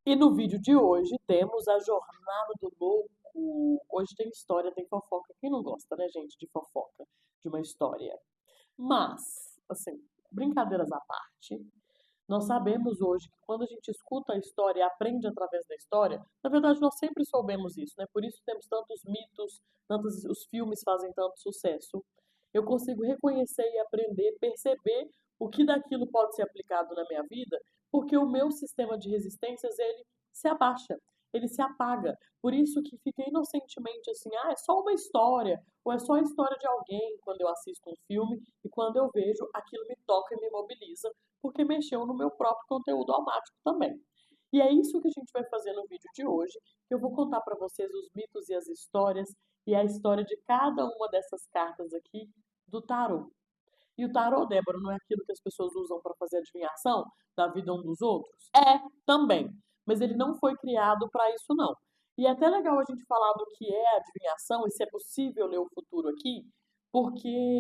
E no vídeo de hoje temos a Jornada do Louco. Hoje tem história, tem fofoca. Quem não gosta, né, gente, de fofoca, de uma história? Mas, assim, brincadeiras à parte, nós sabemos hoje que quando a gente escuta a história e aprende através da história, na verdade nós sempre soubemos isso, né? Por isso temos tantos mitos, tantos os filmes fazem tanto sucesso. Eu consigo reconhecer e aprender, perceber o que daquilo pode ser aplicado na minha vida, porque o meu sistema de resistências ele se abaixa, ele se apaga. Por isso que fica inocentemente assim, ah, é só uma história, ou é só a história de alguém quando eu assisto um filme e quando eu vejo aquilo me toca e me mobiliza porque mexeu no meu próprio conteúdo almático também. E é isso que a gente vai fazer no vídeo de hoje, que eu vou contar para vocês os mitos e as histórias e a história de cada uma dessas cartas aqui do tarô. E o tarô, Débora, não é aquilo que as pessoas usam para fazer adivinhação da vida um dos outros? É, também. Mas ele não foi criado para isso, não. E é até legal a gente falar do que é adivinhação e se é possível ler o futuro aqui, porque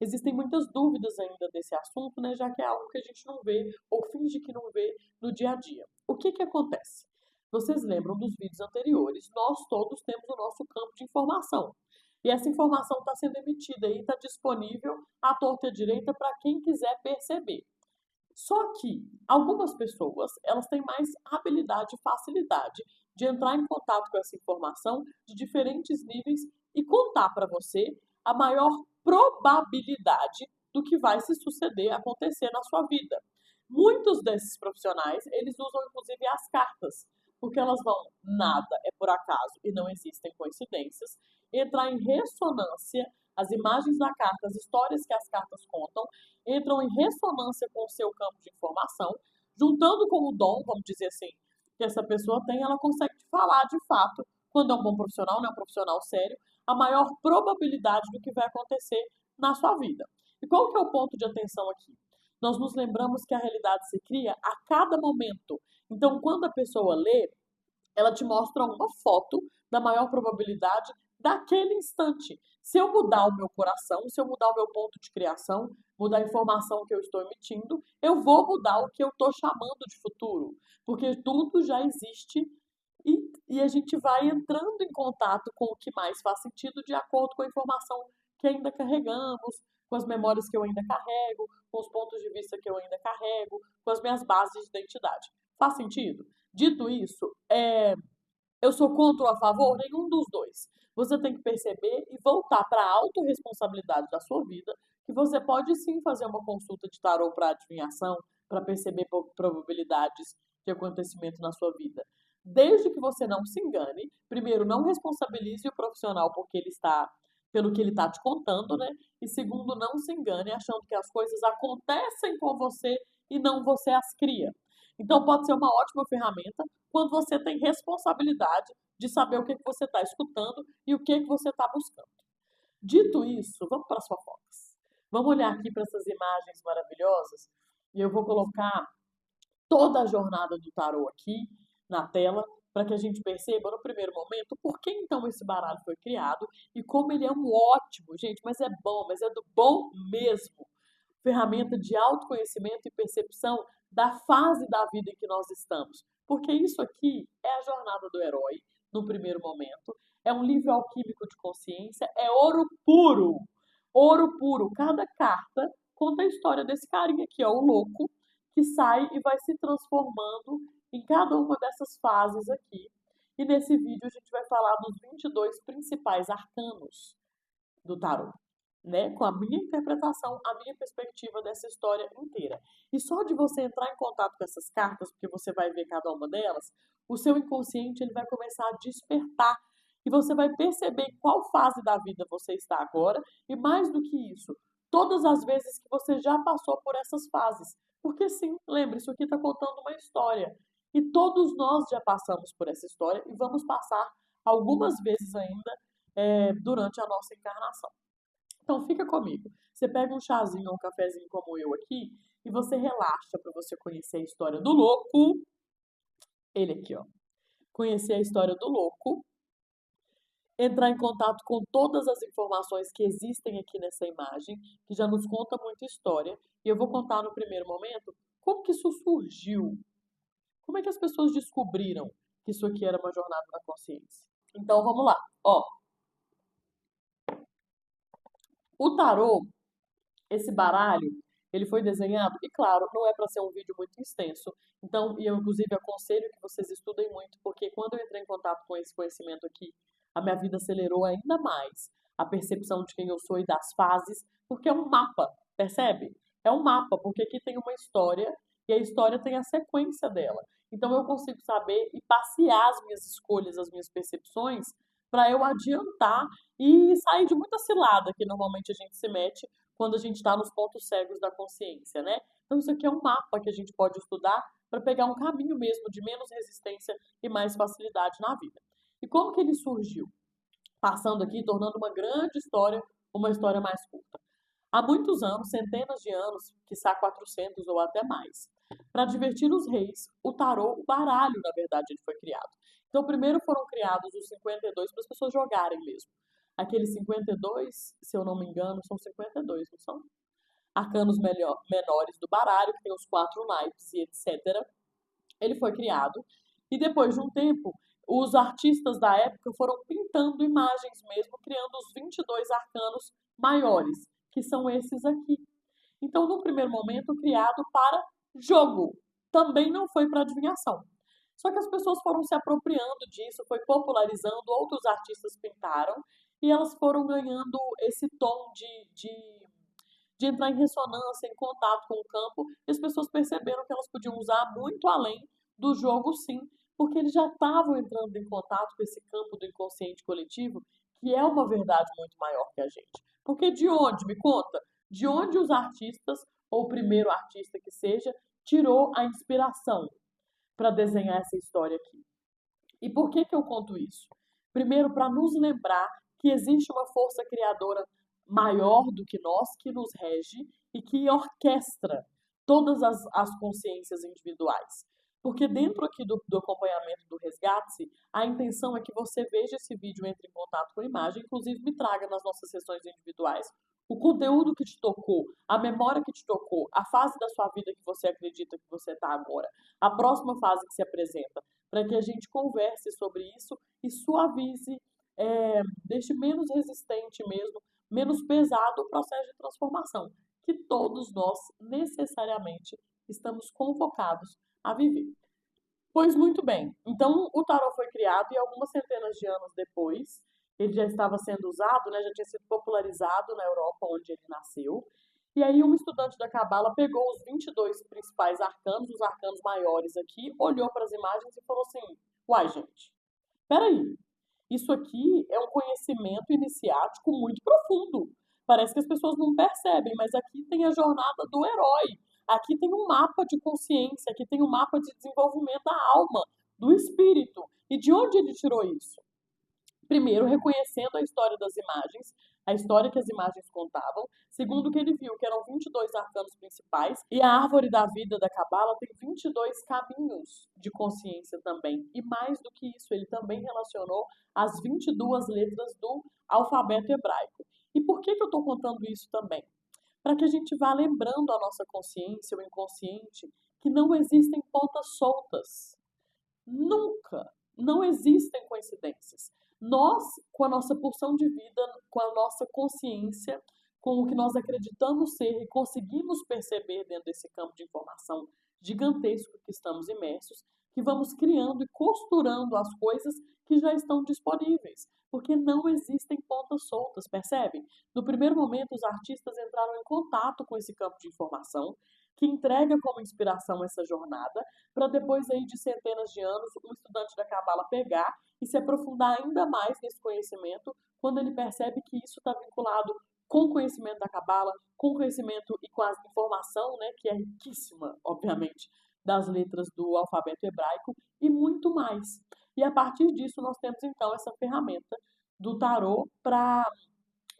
existem muitas dúvidas ainda desse assunto, né? Já que é algo que a gente não vê ou finge que não vê no dia a dia. O que que acontece? Vocês lembram dos vídeos anteriores? Nós todos temos o nosso campo de informação. E essa informação está sendo emitida e está disponível à torta e à direita para quem quiser perceber. Só que algumas pessoas, elas têm mais habilidade e facilidade de entrar em contato com essa informação de diferentes níveis e contar para você a maior probabilidade do que vai se suceder, acontecer na sua vida. Muitos desses profissionais, eles usam inclusive as cartas, porque elas vão, nada é por acaso e não existem coincidências, entrar em ressonância, as imagens da carta, as histórias que as cartas contam, entram em ressonância com o seu campo de informação, juntando com o dom, vamos dizer assim, que essa pessoa tem, ela consegue te falar de fato, quando é um bom profissional, não é um profissional sério, a maior probabilidade do que vai acontecer na sua vida. E qual que é o ponto de atenção aqui? Nós nos lembramos que a realidade se cria a cada momento. Então, quando a pessoa lê, ela te mostra uma foto da maior probabilidade daquele instante. Se eu mudar o meu coração, se eu mudar o meu ponto de criação, mudar a informação que eu estou emitindo, eu vou mudar o que eu estou chamando de futuro, porque tudo já existe e a gente vai entrando em contato com o que mais faz sentido de acordo com a informação que ainda carregamos, com as memórias que eu ainda carrego, com os pontos de vista que eu ainda carrego, com as minhas bases de identidade. Faz sentido? Dito isso, eu sou contra ou a favor? Nenhum dos dois. Você tem que perceber e voltar para a autorresponsabilidade da sua vida, que você pode sim fazer uma consulta de tarô para adivinhação, para perceber probabilidades de acontecimento na sua vida. Desde que você não se engane, primeiro, não responsabilize o profissional porque ele está, pelo que ele está te contando, né? E segundo, não se engane achando que as coisas acontecem com você e não você as cria. Então pode ser uma ótima ferramenta quando você tem responsabilidade de saber o que, que você está escutando e o que, que você está buscando. Dito isso, vamos para as fofocas. Vamos olhar aqui para essas imagens maravilhosas e eu vou colocar toda a jornada do tarô aqui na tela para que a gente perceba no primeiro momento por que então esse baralho foi criado e como ele é um ótimo, gente, mas é bom, mas é do bom mesmo. Ferramenta de autoconhecimento e percepção da fase da vida em que nós estamos. Porque isso aqui é a jornada do herói, no primeiro momento, é um livro alquímico de consciência, é ouro puro. Ouro puro. Cada carta conta a história desse carinha aqui, ó, o louco, que sai e vai se transformando em cada uma dessas fases aqui. E nesse vídeo a gente vai falar dos 22 principais arcanos do tarot, né? Com a minha interpretação, a minha perspectiva dessa história inteira. E só de você entrar em contato com essas cartas, porque você vai ver cada uma delas, o seu inconsciente ele vai começar a despertar e você vai perceber em qual fase da vida você está agora e mais do que isso, todas as vezes que você já passou por essas fases. Porque sim, lembre, isso aqui está contando uma história. E todos nós já passamos por essa história e vamos passar algumas vezes ainda durante a nossa encarnação. Então fica comigo. Você pega um chazinho ou um cafezinho como eu aqui e você relaxa para você conhecer a história do louco. Ele aqui, ó. Conhecer a história do louco, entrar em contato com todas as informações que existem aqui nessa imagem, que já nos conta muita história. E eu vou contar no primeiro momento como que isso surgiu. Como é que as pessoas descobriram que isso aqui era uma jornada da consciência? Então vamos lá. Ó, o tarô, esse baralho, ele foi desenhado, e claro, não é para ser um vídeo muito extenso. Então, e eu inclusive aconselho que vocês estudem muito, porque quando eu entrei em contato com esse conhecimento aqui, a minha vida acelerou ainda mais a percepção de quem eu sou e das fases, porque é um mapa, percebe? É um mapa, porque aqui tem uma história e a história tem a sequência dela. Então eu consigo saber e passear as minhas escolhas, as minhas percepções, para eu adiantar e sair de muita cilada que normalmente a gente se mete quando a gente está nos pontos cegos da consciência, né? Então isso aqui é um mapa que a gente pode estudar para pegar um caminho mesmo de menos resistência e mais facilidade na vida. E como que ele surgiu? Passando aqui, tornando uma grande história uma história mais curta. Há muitos anos, centenas de anos, quiçá 400 ou até mais, para divertir os reis, o tarô, o baralho, na verdade, ele foi criado. Então, primeiro foram criados os 52 para as pessoas jogarem mesmo. Aqueles 52, se eu não me engano, são 52, não são? Arcanos menores do baralho, que tem os 4 naipes e etc. Ele foi criado e depois de um tempo, os artistas da época foram pintando imagens mesmo, criando os 22 arcanos maiores, que são esses aqui. Então, no primeiro momento, criado para jogo, também não foi para adivinhação. Só que as pessoas foram se apropriando disso, foi popularizando, outros artistas pintaram e elas foram ganhando esse tom de entrar em ressonância, em contato com o campo, e as pessoas perceberam que elas podiam usar muito além do jogo, sim, porque eles já estavam entrando em contato com esse campo do inconsciente coletivo, que é uma verdade muito maior que a gente. Porque de onde, me conta, de onde os artistas, ou o primeiro artista que seja, tirou a inspiração para desenhar essa história aqui? E por que eu conto isso? Primeiro, para nos lembrar que existe uma força criadora maior do que nós, que nos rege e que orquestra todas as consciências individuais. Porque dentro aqui do acompanhamento do resgate, a intenção é que você veja esse vídeo, entre em contato com a imagem, inclusive me traga nas nossas sessões individuais o conteúdo que te tocou, a memória que te tocou, a fase da sua vida que você acredita que você está agora, a próxima fase que se apresenta, para que a gente converse sobre isso e suavize, deixe menos resistente mesmo, menos pesado o processo de transformação, que todos nós necessariamente estamos convocados a viver. Pois muito bem, então o tarot foi criado e algumas centenas de anos depois, ele já estava sendo usado, né, já tinha sido popularizado na Europa, onde ele nasceu. E aí um estudante da Cabala pegou os 22 principais arcanos, os arcanos maiores aqui, olhou para as imagens e falou assim: uai, gente, peraí, isso aqui é um conhecimento iniciático muito profundo. Parece que as pessoas não percebem, mas aqui tem a jornada do herói. Aqui tem um mapa de consciência, aqui tem um mapa de desenvolvimento da alma, do espírito. E de onde ele tirou isso? Primeiro, reconhecendo a história das imagens, a história que as imagens contavam. Segundo, que ele viu que eram 22 arcanos principais e a árvore da vida da Cabala tem 22 caminhos de consciência também. E mais do que isso, ele também relacionou as 22 letras do alfabeto hebraico. E por que eu estou contando isso também? Para que a gente vá lembrando a nossa consciência, o inconsciente, que não existem pontas soltas. Nunca. Não existem coincidências. Nós, com a nossa pulsão de vida, com a nossa consciência, com o que nós acreditamos ser e conseguimos perceber dentro desse campo de informação gigantesco que estamos imersos, que vamos criando e costurando as coisas que já estão disponíveis, porque não existem pontas soltas, percebem? No primeiro momento, os artistas entraram em contato com esse campo de informação, que entrega como inspiração essa jornada, para depois aí de centenas de anos um estudante da Cabala pegar e se aprofundar ainda mais nesse conhecimento, quando ele percebe que isso está vinculado com o conhecimento da Cabala, com o conhecimento e com a informação, né, que é riquíssima, obviamente, das letras do alfabeto hebraico e muito mais. E a partir disso nós temos então essa ferramenta do tarô para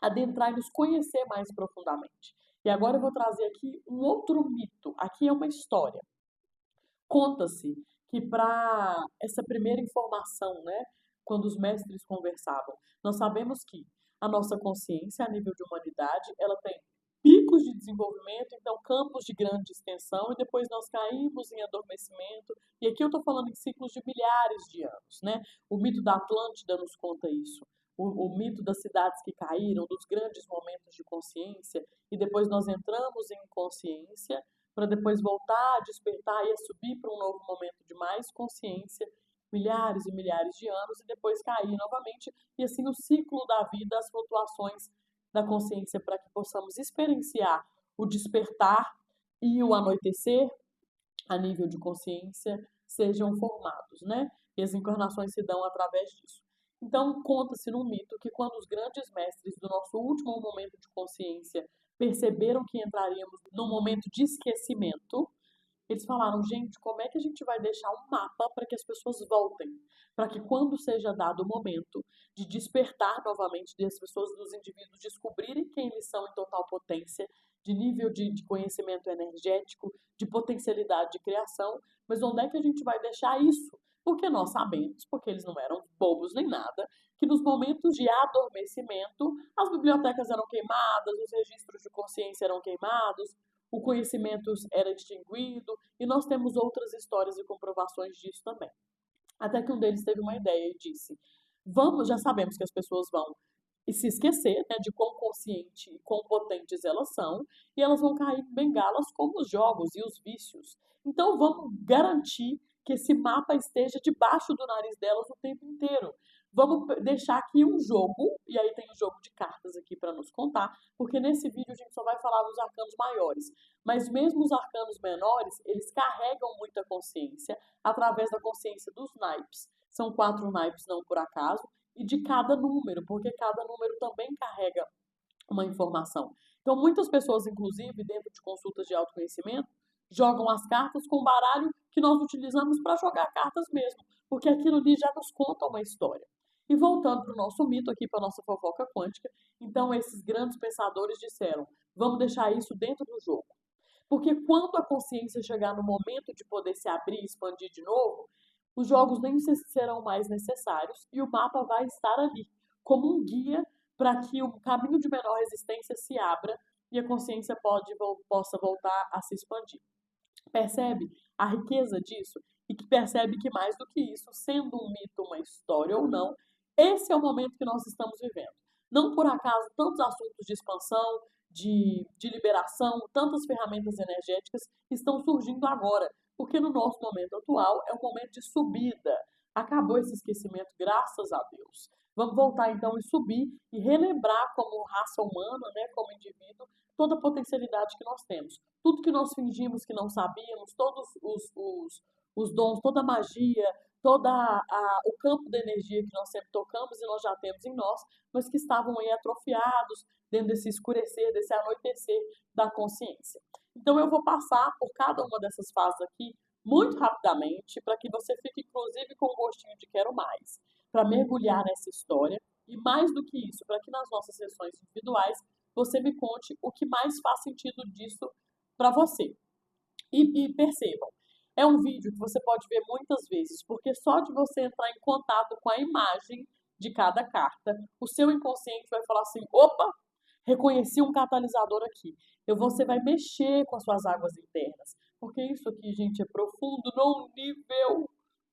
adentrar e nos conhecer mais profundamente. E agora eu vou trazer aqui um outro mito. Aqui é uma história. Conta-se que para essa primeira informação, né, quando os mestres conversavam, nós sabemos que a nossa consciência, a nível de humanidade, ela tem picos de desenvolvimento, então campos de grande extensão, e depois nós caímos em adormecimento. E aqui eu estou falando em ciclos de milhares de anos, né? O mito da Atlântida nos conta isso. O mito das cidades que caíram, dos grandes momentos de consciência, e depois nós entramos em consciência para depois voltar a despertar e a subir para um novo momento de mais consciência, milhares e milhares de anos, e depois cair novamente, e assim o ciclo da vida, as flutuações da consciência para que possamos experienciar o despertar e o anoitecer a nível de consciência sejam formados, né? E as encarnações se dão através disso. Então, conta-se num mito que quando os grandes mestres do nosso último momento de consciência perceberam que entraríamos num momento de esquecimento, eles falaram, gente, como é que a gente vai deixar um mapa para que as pessoas voltem? Para que quando seja dado o momento de despertar novamente das pessoas, dos indivíduos, descobrirem quem eles são em total potência, de nível de conhecimento energético, de potencialidade de criação, mas onde é que a gente vai deixar isso? Porque nós sabemos, porque eles não eram bobos nem nada, que nos momentos de adormecimento, as bibliotecas eram queimadas, os registros de consciência eram queimados, o conhecimento era extinguido, e nós temos outras histórias e comprovações disso também. Até que um deles teve uma ideia e disse: vamos, já sabemos que as pessoas vão se esquecer, né, de quão consciente e quão potentes elas são, e elas vão cair em bengalas como os jogos e os vícios. Então vamos garantir que esse mapa esteja debaixo do nariz delas o tempo inteiro. Vamos deixar aqui um jogo, e aí tem o jogo de cartas aqui para nos contar, porque nesse vídeo a gente só vai falar dos arcanos maiores. Mas mesmo os arcanos menores, eles carregam muita consciência através da consciência dos naipes. São 4 naipes, não por acaso, e de cada número, porque cada número também carrega uma informação. Então, muitas pessoas, inclusive, dentro de consultas de autoconhecimento, jogam as cartas com o baralho que nós utilizamos para jogar cartas mesmo, porque aquilo ali já nos conta uma história. E voltando para o nosso mito aqui, para a nossa fofoca quântica, então esses grandes pensadores disseram, vamos deixar isso dentro do jogo. Porque quando a consciência chegar no momento de poder se abrir e expandir de novo, os jogos nem serão mais necessários e o mapa vai estar ali, como um guia para que o caminho de menor resistência se abra e a consciência possa voltar a se expandir. Percebe a riqueza disso? E que percebe que mais do que isso, sendo um mito, uma história ou não, esse é o momento que nós estamos vivendo. Não por acaso, tantos assuntos de expansão, de liberação, tantas ferramentas energéticas estão surgindo agora, porque no nosso momento atual é um momento de subida. Acabou esse esquecimento, graças a Deus. Vamos voltar então e subir e relembrar como raça humana, né, como indivíduo, toda a potencialidade que nós temos. Tudo que nós fingimos que não sabíamos, todos os dons, toda a magia, o campo da energia que nós sempre tocamos e nós já temos em nós, mas que estavam aí atrofiados dentro desse escurecer, desse anoitecer da consciência. Então eu vou passar por cada uma dessas fases aqui muito rapidamente, para que você fique inclusive com um gostinho de quero mais, para mergulhar nessa história e mais do que isso, para que nas nossas sessões individuais você me conte o que mais faz sentido disso para você. E percebam, é um vídeo que você pode ver muitas vezes, porque só de você entrar em contato com a imagem de cada carta, o seu inconsciente vai falar assim: opa, reconheci um catalisador aqui. Você vai mexer com as suas águas internas, porque isso aqui, gente, é profundo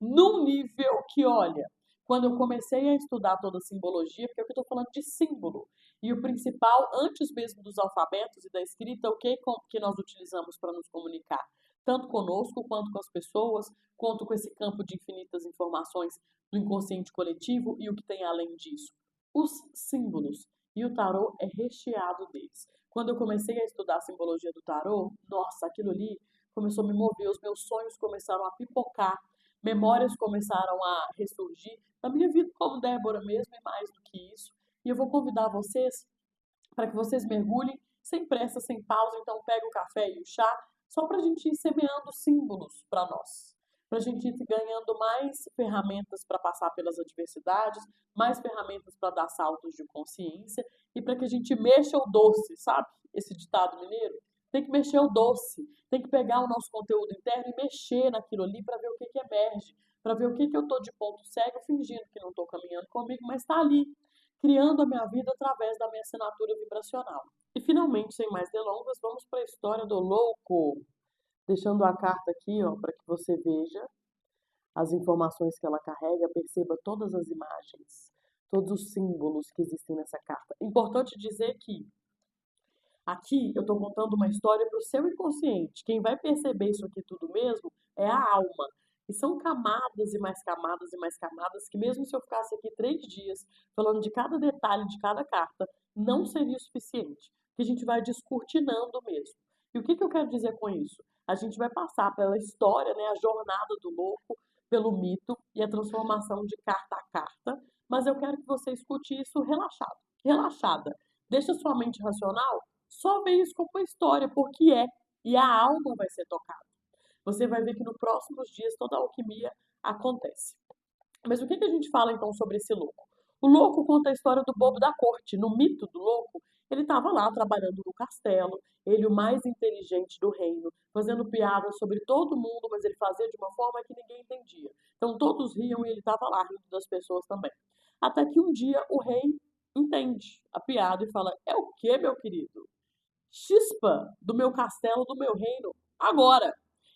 num nível que, olha, quando eu comecei a estudar toda a simbologia, porque eu estou falando de símbolo, e o principal, antes mesmo dos alfabetos e da escrita, o que nós utilizamos para nos comunicar, tanto conosco, quanto com as pessoas, quanto com esse campo de infinitas informações do inconsciente coletivo e o que tem além disso. Os símbolos. E o tarô é recheado deles. Quando eu comecei a estudar a simbologia do tarô, nossa, aquilo ali começou a me mover, os meus sonhos começaram a pipocar, memórias começaram a ressurgir, da minha vida como Débora mesmo, e mais do que isso. E eu vou convidar vocês para que vocês mergulhem sem pressa, sem pausa. Então pega o café e o chá, só para a gente ir semeando símbolos para nós. Para a gente ir ganhando mais ferramentas para passar pelas adversidades, mais ferramentas para dar saltos de consciência e para que a gente mexa o doce, sabe? Esse ditado mineiro. Tem que mexer o doce, tem que pegar o nosso conteúdo interno e mexer naquilo ali para ver o que emerge, para ver o que eu estou de ponto cego fingindo que não estou caminhando comigo, mas está ali. criando a minha vida através da minha assinatura vibracional. E finalmente, sem mais delongas, vamos para a história do louco. Deixando a carta aqui, ó, para que você veja as informações que ela carrega, perceba todas as imagens, todos os símbolos que existem nessa carta. Importante dizer que aqui eu estou contando uma história para o seu inconsciente. Quem vai perceber isso aqui tudo mesmo é a alma. E são camadas e mais camadas e mais camadas que mesmo se eu ficasse aqui 3 dias falando de cada detalhe de cada carta, não seria o suficiente. Que a gente vai descortinando mesmo. E o que eu quero dizer com isso? A gente vai passar pela história, né, a jornada do louco, pelo mito e a transformação de carta a carta, mas eu quero que você escute isso relaxado, relaxada. Deixa sua mente racional só vê isso como uma história, porque é, e a alma vai ser tocada. Você vai ver que nos próximos dias toda a alquimia acontece. Mas o que a gente fala então sobre esse louco? O louco conta a história do bobo da corte. No mito do louco, ele estava lá trabalhando no castelo, ele o mais inteligente do reino, fazendo piadas sobre todo mundo, mas ele fazia de uma forma que ninguém entendia. Então todos riam e ele estava lá rindo das pessoas também. Até que um dia o rei entende a piada e fala: É o que, meu querido? Chispa do meu castelo, do meu reino, agora.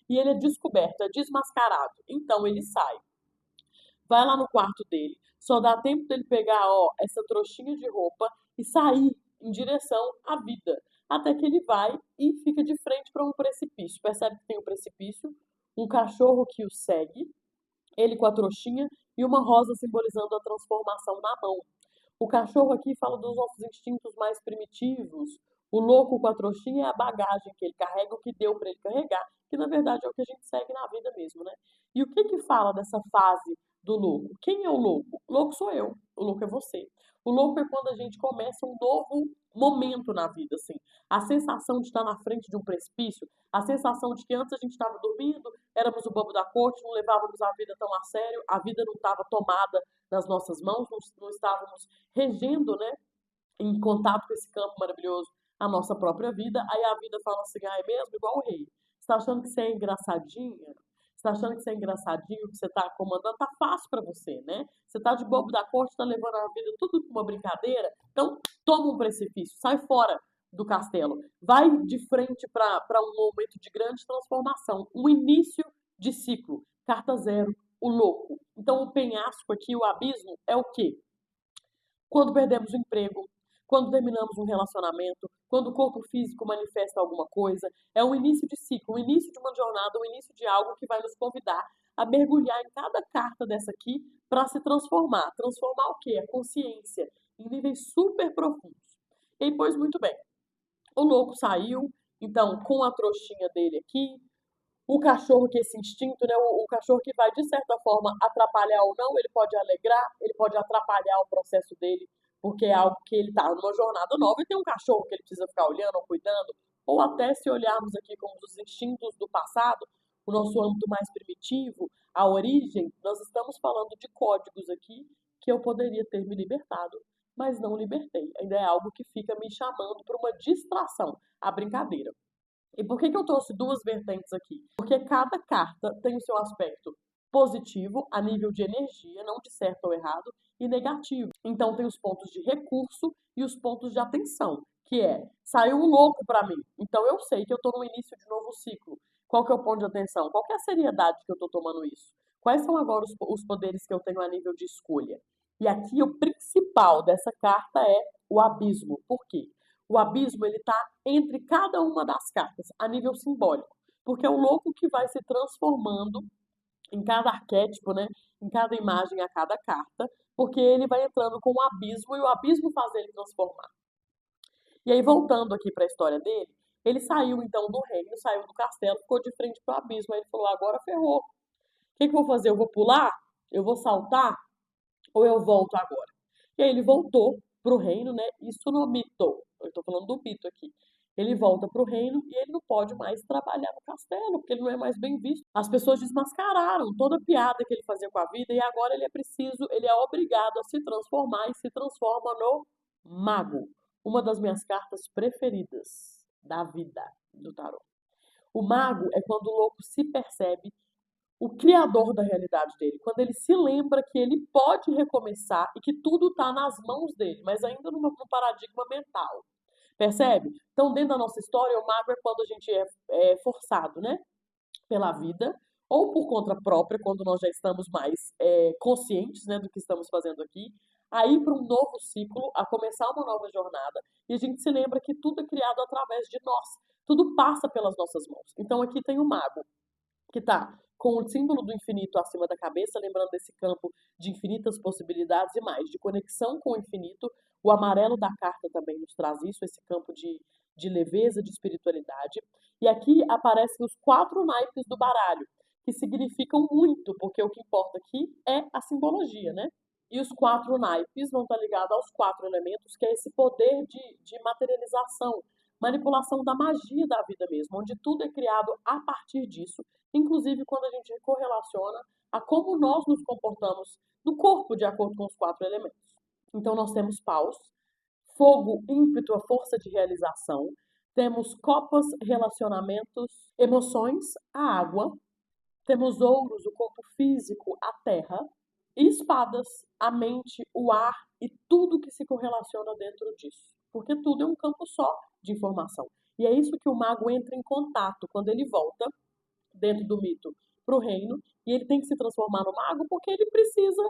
E ele é descoberto, é desmascarado. Então ele sai, vai lá no quarto dele, só dá tempo dele pegar, ó, essa trouxinha de roupa e sair em direção à vida. Até que ele vai e fica de frente para um precipício. Percebe que tem um precipício, um cachorro que o segue, ele com a trouxinha e uma rosa simbolizando a transformação na mão. O cachorro aqui fala dos nossos instintos mais primitivos. O louco com a trouxinha é a bagagem que ele carrega, o que deu para ele carregar, que na verdade é o que a gente segue na vida mesmo, né? E o que fala dessa fase do louco? Quem é o louco? O louco sou eu, o louco é você. O louco é quando a gente começa um novo momento na vida, assim. A sensação de estar na frente de um precipício, a sensação de que antes a gente estava dormindo, éramos o bobo da corte, não levávamos a vida tão a sério, a vida não estava tomada nas nossas mãos, não estávamos regendo, né, em contato com esse campo maravilhoso, a nossa própria vida. Aí a vida fala assim: ah, é mesmo? Igual o rei. Você tá achando que você é engraçadinha? Você tá achando que você é engraçadinho, que você tá comandando? Tá fácil pra você, né? Você tá de bobo da corte, tá levando a vida tudo com uma brincadeira. Então, toma um precipício, sai fora do castelo. Vai de frente para um momento de grande transformação, um início de ciclo. Carta zero, o louco. Então, o penhasco aqui, o abismo, é o quê? Quando perdemos o emprego, quando terminamos um relacionamento, quando o corpo físico manifesta alguma coisa, é um início de ciclo, um início de uma jornada, um início de algo que vai nos convidar a mergulhar em cada carta dessa aqui para se transformar. Transformar o quê? A consciência em níveis super profundos. E aí, pois muito bem. O louco saiu, então, com a trouxinha dele aqui, o cachorro, que é esse instinto, né? O cachorro que vai, de certa forma, atrapalhar ou não, ele pode alegrar, ele pode atrapalhar o processo dele, porque é algo que ele está numa jornada nova e tem um cachorro que ele precisa ficar olhando ou cuidando, ou até se olharmos aqui como os instintos do passado, o nosso âmbito mais primitivo, a origem, nós estamos falando de códigos aqui que eu poderia ter me libertado, mas não libertei. Ainda é algo que fica me chamando para uma distração, a brincadeira. E por que eu trouxe duas vertentes aqui? Porque cada carta tem o seu aspecto positivo, a nível de energia, não de certo ou errado, e negativo. Então tem os pontos de recurso e os pontos de atenção, que é, saiu um louco para mim, então eu sei que eu estou no início de um novo ciclo. Qual que é o ponto de atenção? Qual que é a seriedade que eu estou tomando isso? Quais são agora os poderes que eu tenho a nível de escolha? E aqui o principal dessa carta é o abismo. Por quê? O abismo ele está entre cada uma das cartas, a nível simbólico, porque é o louco que vai se transformando em cada arquétipo, né? Em cada imagem, a cada carta, porque ele vai entrando com o abismo e o abismo faz ele transformar. E aí, voltando aqui para a história dele, ele saiu então do reino, saiu do castelo, ficou de frente para o abismo. Aí ele falou: agora ferrou. O que eu vou fazer? Eu vou pular? Eu vou saltar? Ou eu volto agora? E aí ele voltou para o reino, né? Isso no mito. Eu estou falando do mito aqui. Ele volta para o reino e ele não pode mais trabalhar no castelo, porque ele não é mais bem visto. As pessoas desmascararam toda a piada que ele fazia com a vida e agora ele é preciso, ele é obrigado a se transformar e se transforma no mago. Uma das minhas cartas preferidas da vida do tarot. O mago é quando o louco se percebe o criador da realidade dele, quando ele se lembra que ele pode recomeçar e que tudo está nas mãos dele, mas ainda num paradigma mental. Percebe? Então, dentro da nossa história, o mago é quando a gente é forçado, né, pela vida, ou por conta própria, quando nós já estamos mais conscientes, né, do que estamos fazendo aqui, a ir para um novo ciclo, a começar uma nova jornada, e a gente se lembra que tudo é criado através de nós, tudo passa pelas nossas mãos. Então, aqui tem o mago, que está com o símbolo do infinito acima da cabeça, lembrando desse campo de infinitas possibilidades e mais, de conexão com o infinito. O amarelo da carta também nos traz isso, esse campo de leveza, de espiritualidade. E aqui aparecem os 4 naipes do baralho, que significam muito, porque o que importa aqui é a simbologia, né? E os 4 naipes vão estar ligados aos 4 elementos, que é esse poder de materialização, manipulação da magia da vida mesmo, onde tudo é criado a partir disso, inclusive quando a gente correlaciona a como nós nos comportamos no corpo de acordo com os 4 elementos. Então nós temos paus, fogo, ímpeto, a força de realização, temos copas, relacionamentos, emoções, a água, temos ouros, o corpo físico, a terra, e espadas, a mente, o ar e tudo que se correlaciona dentro disso. Porque tudo é um campo só de informação. E é isso que o mago entra em contato quando ele volta dentro do mito para o reino, e ele tem que se transformar no mago porque ele precisa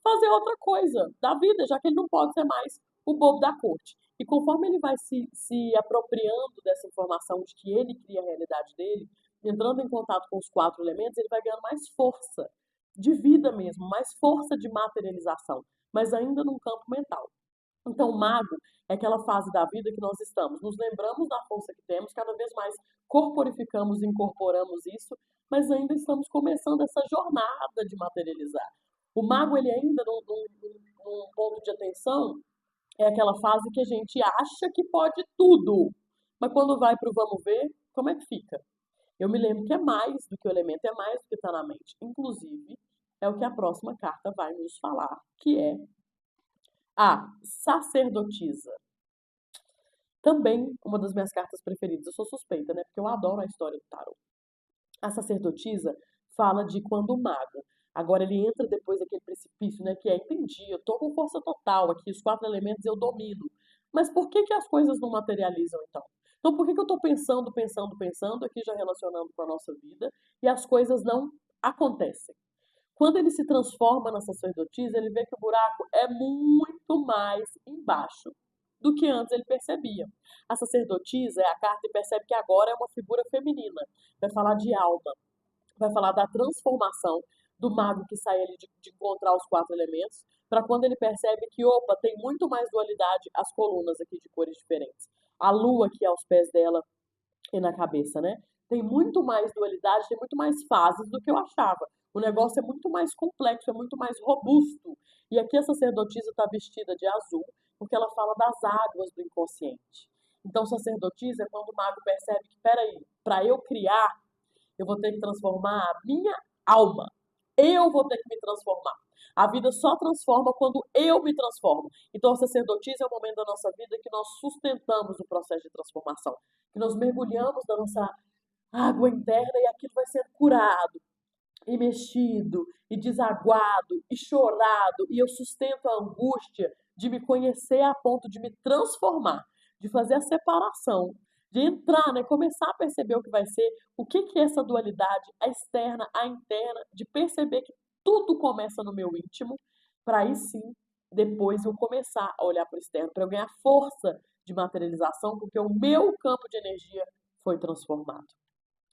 fazer outra coisa da vida, já que ele não pode ser mais o bobo da corte. E conforme ele vai se apropriando dessa informação de que ele cria a realidade dele, entrando em contato com os 4 elementos, ele vai ganhando mais força de vida mesmo, mais força de materialização, mas ainda num campo mental. Então, o mago é aquela fase da vida que nós estamos, nos lembramos da força que temos, cada vez mais corporificamos e incorporamos isso, mas ainda estamos começando essa jornada de materializar. O mago, ele ainda, num ponto de atenção, é aquela fase que a gente acha que pode tudo, mas quando vai para o vamos ver, como é que fica? Eu me lembro que é mais do que o elemento, é mais do que está na mente. Inclusive, é o que a próxima carta vai nos falar, que é a sacerdotisa. Também uma das minhas cartas preferidas. Eu sou suspeita, né? Porque eu adoro a história do tarot. A sacerdotisa fala de quando o mago, agora ele entra depois daquele precipício, né? Que é, entendi, eu tô com força total aqui, os 4 elementos eu domino. Mas por que que as coisas não materializam então? Então por que que eu tô pensando, aqui já relacionando com a nossa vida, e as coisas não acontecem? Quando ele se transforma na sacerdotisa, ele vê que o buraco é muito mais embaixo do que antes ele percebia. A sacerdotisa é a carta e percebe que agora é uma figura feminina. Vai falar de alma, vai falar da transformação do mago que sai ali de encontrar os 4 elementos, para quando ele percebe que, opa, tem muito mais dualidade as colunas aqui de cores diferentes. A lua aqui aos pés dela e na cabeça, né? Tem muito mais dualidade, tem muito mais fases do que eu achava. O negócio é muito mais complexo, é muito mais robusto. E aqui a sacerdotisa está vestida de azul, porque ela fala das águas do inconsciente. Então, sacerdotisa é quando o mago percebe que, peraí, para eu criar, eu vou ter que transformar a minha alma. Eu vou ter que me transformar. A vida só transforma quando eu me transformo. Então, a sacerdotisa é o momento da nossa vida que nós sustentamos o processo de transformação. Que nós mergulhamos na nossa água interna e aquilo vai ser curado, e mexido, e desaguado, e chorado. E eu sustento a angústia de me conhecer a ponto de me transformar, de fazer a separação, de entrar, né, começar a perceber o que vai ser, o que que é essa dualidade, a externa, a interna, de perceber que tudo começa no meu íntimo, para aí sim, depois eu começar a olhar para o externo, para eu ganhar força de materialização, porque o meu campo de energia foi transformado.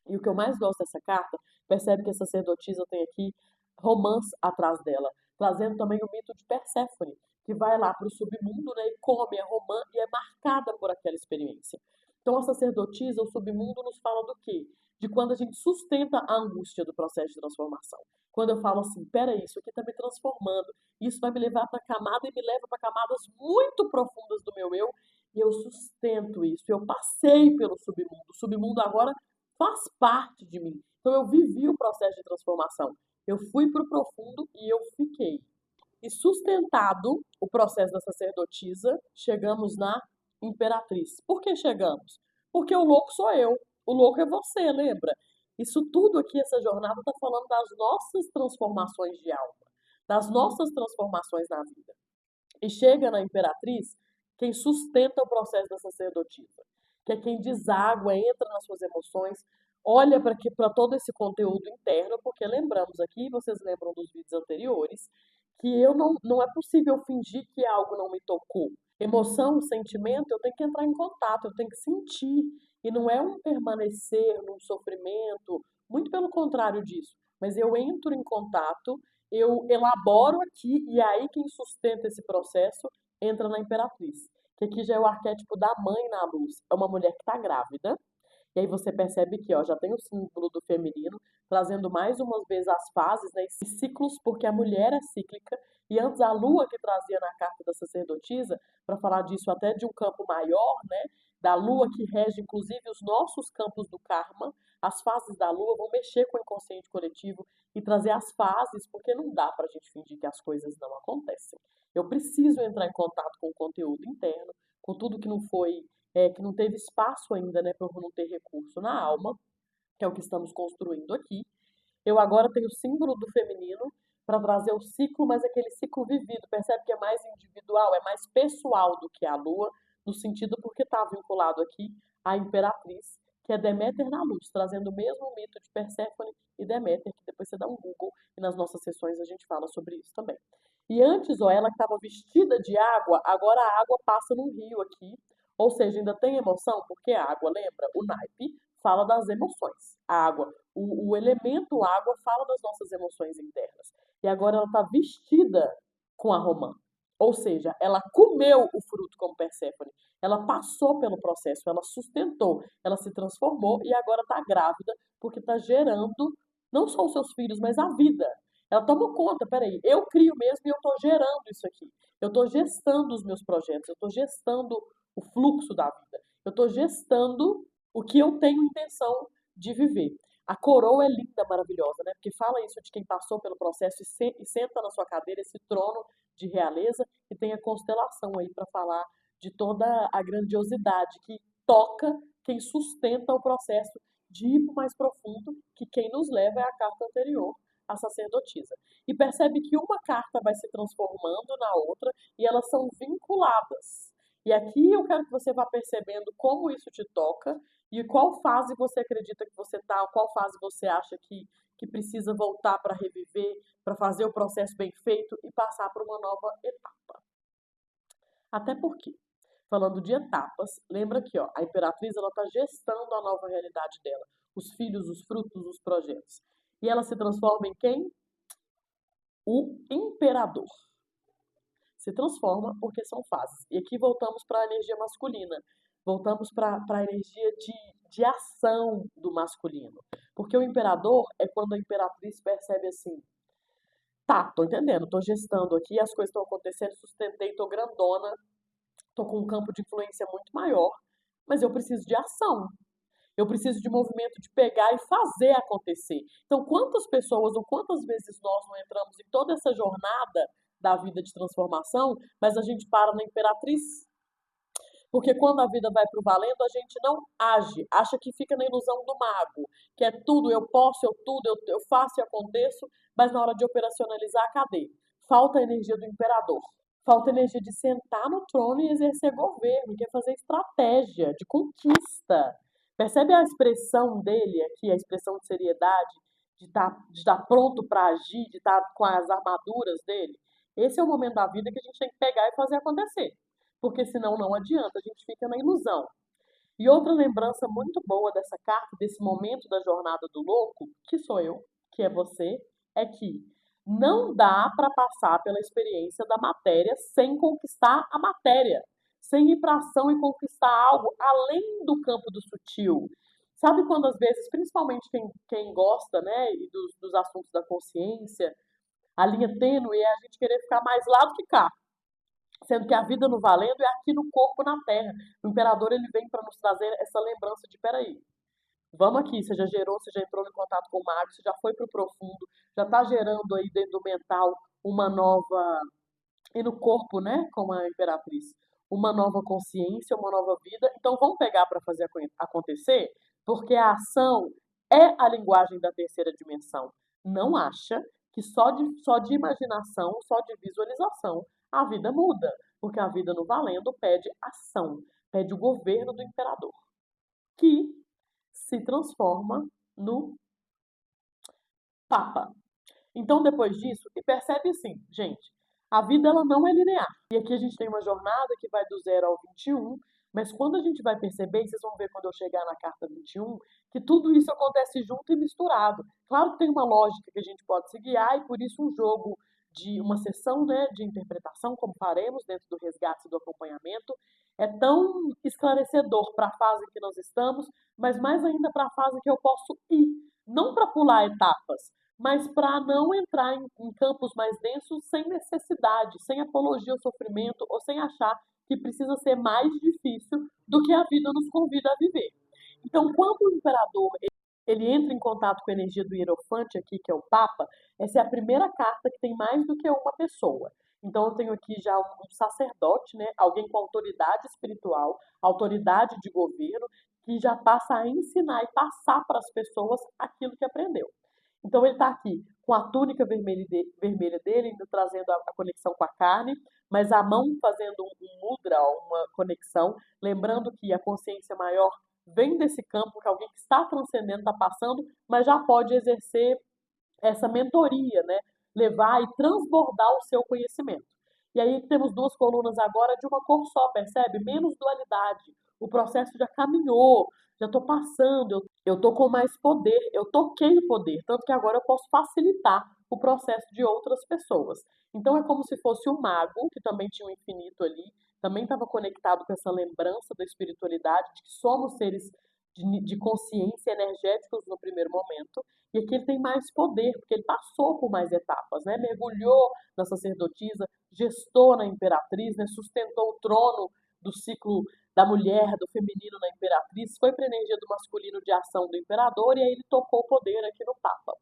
E o que eu mais gosto dessa carta, percebe que a sacerdotisa tem aqui romance atrás dela, trazendo também o mito de Perséfone, que vai lá para o submundo, né, e come a romã e é marcada por aquela experiência. Então a sacerdotisa, o submundo, nos fala do quê? De quando a gente sustenta a angústia do processo de transformação. Quando eu falo assim, peraí, isso aqui está me transformando, isso vai me levar para camada e me leva para camadas muito profundas do meu eu, e eu sustento isso. Eu passei pelo submundo. O submundo agora faz parte de mim. Então eu vivi o processo de transformação. Eu fui para o profundo e eu fiquei. E sustentado o processo da sacerdotisa, chegamos na imperatriz. Por que chegamos? Porque o louco sou eu. O louco é você, lembra? Isso tudo aqui, essa jornada, está falando das nossas transformações de alma, das nossas transformações na vida. E chega na Imperatriz quem sustenta o processo da sacerdotisa, que é quem deságua, entra nas suas emoções, olha para todo esse conteúdo interno, porque lembramos aqui, vocês lembram dos vídeos anteriores, que eu não é possível fingir que algo não me tocou. Emoção, sentimento, eu tenho que entrar em contato, eu tenho que sentir. E não é um permanecer num sofrimento, muito pelo contrário disso. Mas eu entro em contato, eu elaboro aqui, e aí quem sustenta esse processo entra na Imperatriz. Que aqui já é o arquétipo da mãe na luz. É uma mulher que está grávida, e aí você percebe que ó, já tem o símbolo do feminino, trazendo mais umas vezes as fases, né, e ciclos, porque a mulher é cíclica, e antes a lua que trazia na carta da sacerdotisa, para falar disso até de um campo maior, né, da lua que rege inclusive os nossos campos do karma, as fases da lua vão mexer com o inconsciente coletivo e trazer as fases, porque não dá para a gente fingir que as coisas não acontecem. Eu preciso entrar em contato com o conteúdo interno, com tudo que não foi que não teve espaço ainda, né, por não ter recurso na alma, que é o que estamos construindo aqui. Eu agora tenho o símbolo do feminino para trazer o ciclo, mas aquele ciclo vivido. Percebe que é mais individual, é mais pessoal do que a lua, no sentido porque está vinculado aqui à imperatriz, que é Deméter na luz, trazendo o mesmo mito de Perséfone e Deméter, que depois você dá um Google e nas nossas sessões a gente fala sobre isso também. E antes, ó, ela que estava vestida de água, agora a água passa num rio aqui, ou seja, ainda tem emoção, porque a água, lembra? O naipe fala das emoções. A água, o elemento água fala das nossas emoções internas. E agora ela está vestida com a romã. Ou seja, ela comeu o fruto como Perséfone. Ela passou pelo processo, ela sustentou, ela se transformou e agora está grávida porque está gerando não só os seus filhos, mas a vida. Ela toma conta, peraí, eu crio mesmo e eu estou gerando isso aqui. Eu estou gestando os meus projetos, eu estou gestando o fluxo da vida. Eu estou gestando o que eu tenho intenção de viver. A coroa é linda, maravilhosa, né? Porque fala isso de quem passou pelo processo e senta na sua cadeira esse trono de realeza e tem a constelação aí para falar de toda a grandiosidade que toca quem sustenta o processo de ir mais profundo, que quem nos leva é a carta anterior, a sacerdotisa. E percebe que uma carta vai se transformando na outra e elas são vinculadas. E aqui eu quero que você vá percebendo como isso te toca e qual fase você acredita que você está, qual fase você acha que precisa voltar para reviver, para fazer o processo bem feito e passar para uma nova etapa. Até porque, falando de etapas, lembra que ó, a Imperatriz está gestando a nova realidade dela, os filhos, os frutos, os projetos. E ela se transforma em quem? O Imperador. Se transforma porque são fases. E aqui voltamos para a energia masculina. Voltamos para a energia de ação do masculino. Porque o imperador é quando a imperatriz percebe assim: tá, tô entendendo, tô gestando aqui, as coisas estão acontecendo, sustentei, tô grandona, tô com um campo de influência muito maior, mas eu preciso de ação. Eu preciso de movimento de pegar e fazer acontecer. Então, quantas pessoas ou quantas vezes nós não entramos em toda essa jornada da vida de transformação, mas a gente para na imperatriz? Porque quando a vida vai para o valendo, a gente não age, acha que fica na ilusão do mago, que é tudo, eu posso, eu tudo, eu faço e aconteço, mas na hora de operacionalizar, cadê? Falta a energia do imperador. Falta a energia de sentar no trono e exercer governo, que é fazer estratégia de conquista. Percebe a expressão dele aqui, a expressão de seriedade, de estar pronto para agir, de estar com as armaduras dele? Esse é o momento da vida que a gente tem que pegar e fazer acontecer. Porque senão não adianta, a gente fica na ilusão. E outra lembrança muito boa dessa carta, desse momento da jornada do louco, que sou eu, que é você, é que não dá para passar pela experiência da matéria sem conquistar a matéria, sem ir para ação e conquistar algo além do campo do sutil. Sabe quando às vezes, principalmente quem gosta, né, e dos assuntos da consciência, a linha tênue é a gente querer ficar mais lá do que cá, sendo que a vida no valendo é aqui no corpo, na terra. O imperador ele vem para nos trazer essa lembrança de peraí, vamos aqui, você já gerou, você já entrou em contato com o mago, você já foi para o profundo, já está gerando aí dentro do mental uma nova, e no corpo, né, como a imperatriz, uma nova consciência, uma nova vida. Então vamos pegar para fazer acontecer, porque a ação é a linguagem da terceira dimensão. Não acha que só de imaginação, só de visualização, a vida muda. Porque a vida no valendo pede ação, pede o governo do imperador, que se transforma no Papa. Então, depois disso, e percebe assim, gente, a vida ela não é linear. E aqui a gente tem uma jornada que vai do 0 ao 21, mas quando a gente vai perceber, e vocês vão ver quando eu chegar na carta 21, que tudo isso acontece junto e misturado. Claro que tem uma lógica que a gente pode se guiar, e por isso um jogo de uma sessão, né, de interpretação, como faremos dentro do resgate e do acompanhamento, é tão esclarecedor para a fase em que nós estamos, mas mais ainda para a fase que eu posso ir. Não para pular etapas, mas para não entrar em campos mais densos sem necessidade, sem apologia ao sofrimento ou sem achar que precisa ser mais difícil do que a vida nos convida a viver. Então, quando o imperador ele entra em contato com a energia do Hierofante aqui, que é o Papa, essa é a primeira carta que tem mais do que uma pessoa. Então, eu tenho aqui já um sacerdote, né? Alguém com autoridade espiritual, autoridade de governo, que já passa a ensinar e passar para as pessoas aquilo que aprendeu. Então ele está aqui com a túnica vermelha dele, indo trazendo a conexão com a carne, mas a mão fazendo um mudra, uma conexão, lembrando que a consciência maior vem desse campo, que alguém que está transcendendo, está passando, mas já pode exercer essa mentoria, né? Levar e transbordar o seu conhecimento. E aí temos duas colunas agora de uma cor só, percebe? Menos dualidade. O processo já caminhou, já estou passando, eu estou com mais poder, eu toquei o poder, tanto que agora eu posso facilitar o processo de outras pessoas. Então é como se fosse o mago, que também tinha um infinito ali, também estava conectado com essa lembrança da espiritualidade, de que somos seres de consciência energéticos no primeiro momento, e aqui ele tem mais poder, porque ele passou por mais etapas, né? Mergulhou na sacerdotisa, gestou na imperatriz, né? Sustentou o trono do ciclo da mulher, do feminino na imperatriz, foi para a energia do masculino de ação do imperador, e aí ele tocou o poder aqui no Papa.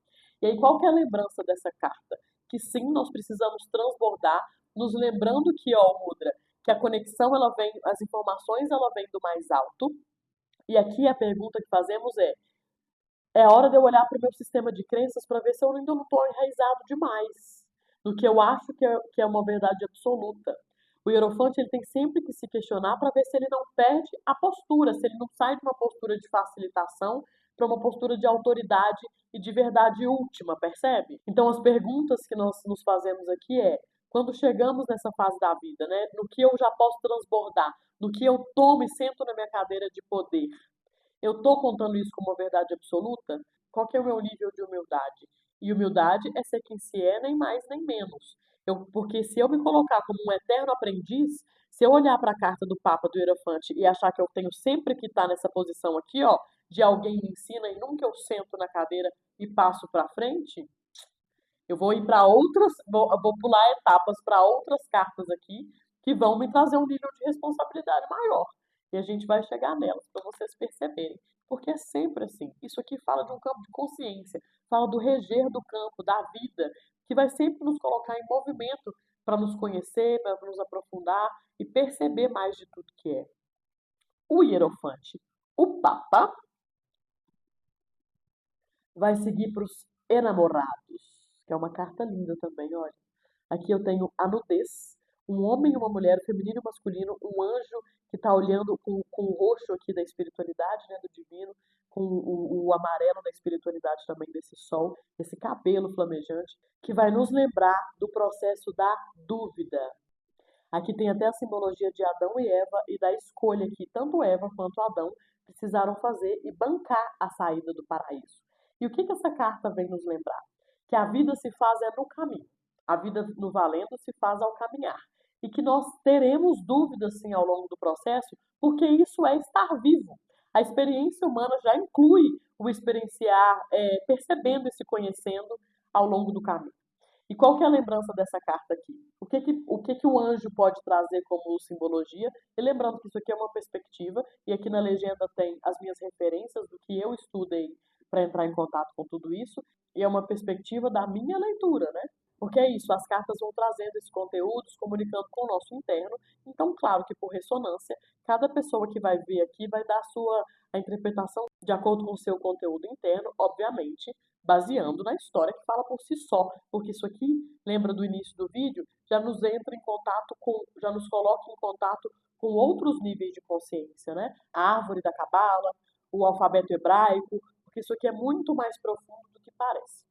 E aí qual que é a lembrança dessa carta? Que sim, nós precisamos transbordar, nos lembrando que, ó, Mudra, que a conexão, ela vem, as informações, ela vem do mais alto, e aqui a pergunta que fazemos é hora de eu olhar para o meu sistema de crenças para ver se eu ainda não estou enraizado demais no que eu acho que é uma verdade absoluta. O Hierofante ele tem sempre que se questionar para ver se ele não perde a postura, se ele não sai de uma postura de facilitação para uma postura de autoridade e de verdade última, percebe? Então as perguntas que nós nos fazemos aqui quando chegamos nessa fase da vida, né, no que eu já posso transbordar, no que eu tomo e sento na minha cadeira de poder, eu estou contando isso como uma verdade absoluta? Qual que é o meu nível de humildade? E humildade é ser quem se é, nem mais nem menos. Porque se eu me colocar como um eterno aprendiz, se eu olhar para a carta do Papa do Hierofante e achar que eu tenho sempre que estar nessa posição aqui, ó, de alguém me ensina e nunca eu sento na cadeira e passo para frente, eu vou ir para outras, vou pular etapas para outras cartas aqui que vão me trazer um nível de responsabilidade maior. E a gente vai chegar nelas para vocês perceberem. Porque é sempre assim. Isso aqui fala de um campo de consciência, fala do reger do campo, da vida, que vai sempre nos colocar em movimento para nos conhecer, para nos aprofundar e perceber mais de tudo que é. O Hierofante, o Papa, vai seguir para os enamorados, que é uma carta linda também, olha. Aqui eu tenho a nudez, um homem e uma mulher, feminino e masculino, um anjo que está olhando com o roxo aqui da espiritualidade, né, do divino, com o amarelo da espiritualidade também desse sol, esse cabelo flamejante, que vai nos lembrar do processo da dúvida. Aqui tem até a simbologia de Adão e Eva e da escolha que tanto Eva quanto Adão precisaram fazer e bancar a saída do paraíso. E o que essa carta vem nos lembrar? Que a vida se faz no caminho. A vida no valendo se faz ao caminhar. E que nós teremos dúvidas, sim, ao longo do processo, porque isso é estar vivo. A experiência humana já inclui o experienciar, percebendo e se conhecendo ao longo do caminho. E qual que é a lembrança dessa carta aqui? O que que o anjo pode trazer como simbologia? E lembrando que isso aqui é uma perspectiva, e aqui na legenda tem as minhas referências do que eu estudei para entrar em contato com tudo isso, e é uma perspectiva da minha leitura, né? Porque é isso, as cartas vão trazendo esses conteúdos, comunicando com o nosso interno. Então, claro que por ressonância, cada pessoa que vai ver aqui vai dar a interpretação de acordo com o seu conteúdo interno, obviamente, baseando na história que fala por si só. Porque isso aqui, lembra do início do vídeo, já nos entra em contato com, já nos coloca em contato com outros níveis de consciência, né? A árvore da cabala, o alfabeto hebraico, porque isso aqui é muito mais profundo do que parece.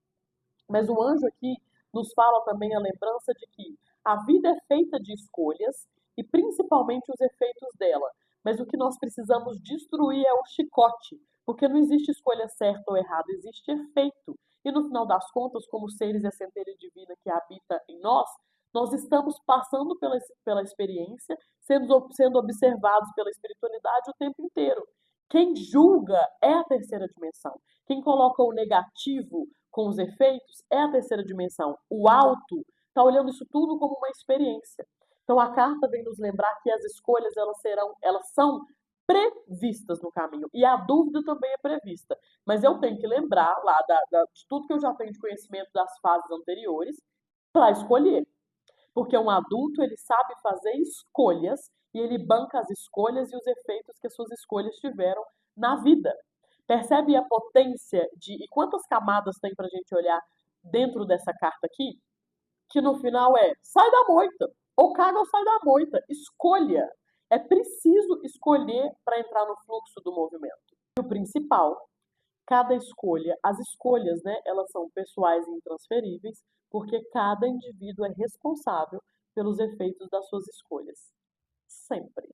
Mas o anjo aqui nos fala também a lembrança de que a vida é feita de escolhas e principalmente os efeitos dela. Mas o que nós precisamos destruir é o chicote, porque não existe escolha certa ou errada, existe efeito. E no final das contas, como seres e a centelha divina que habita em nós, nós estamos passando pela experiência, sendo observados pela espiritualidade o tempo inteiro. Quem julga é a terceira dimensão. Quem coloca o negativo com os efeitos é a terceira dimensão. O alto está olhando isso tudo como uma experiência. Então a carta vem nos lembrar que as escolhas elas são previstas no caminho e a dúvida também é prevista. Mas eu tenho que lembrar lá de tudo que eu já tenho de conhecimento das fases anteriores para escolher. Porque um adulto, ele sabe fazer escolhas e ele banca as escolhas e os efeitos que as suas escolhas tiveram na vida. Percebe a potência e quantas camadas tem para a gente olhar dentro dessa carta aqui? Que no final é sai da moita, ou caga ou sai da moita. Escolha. É preciso escolher para entrar no fluxo do movimento. E o principal, cada escolha, as escolhas, né, elas são pessoais e intransferíveis, porque cada indivíduo é responsável pelos efeitos das suas escolhas. Sempre.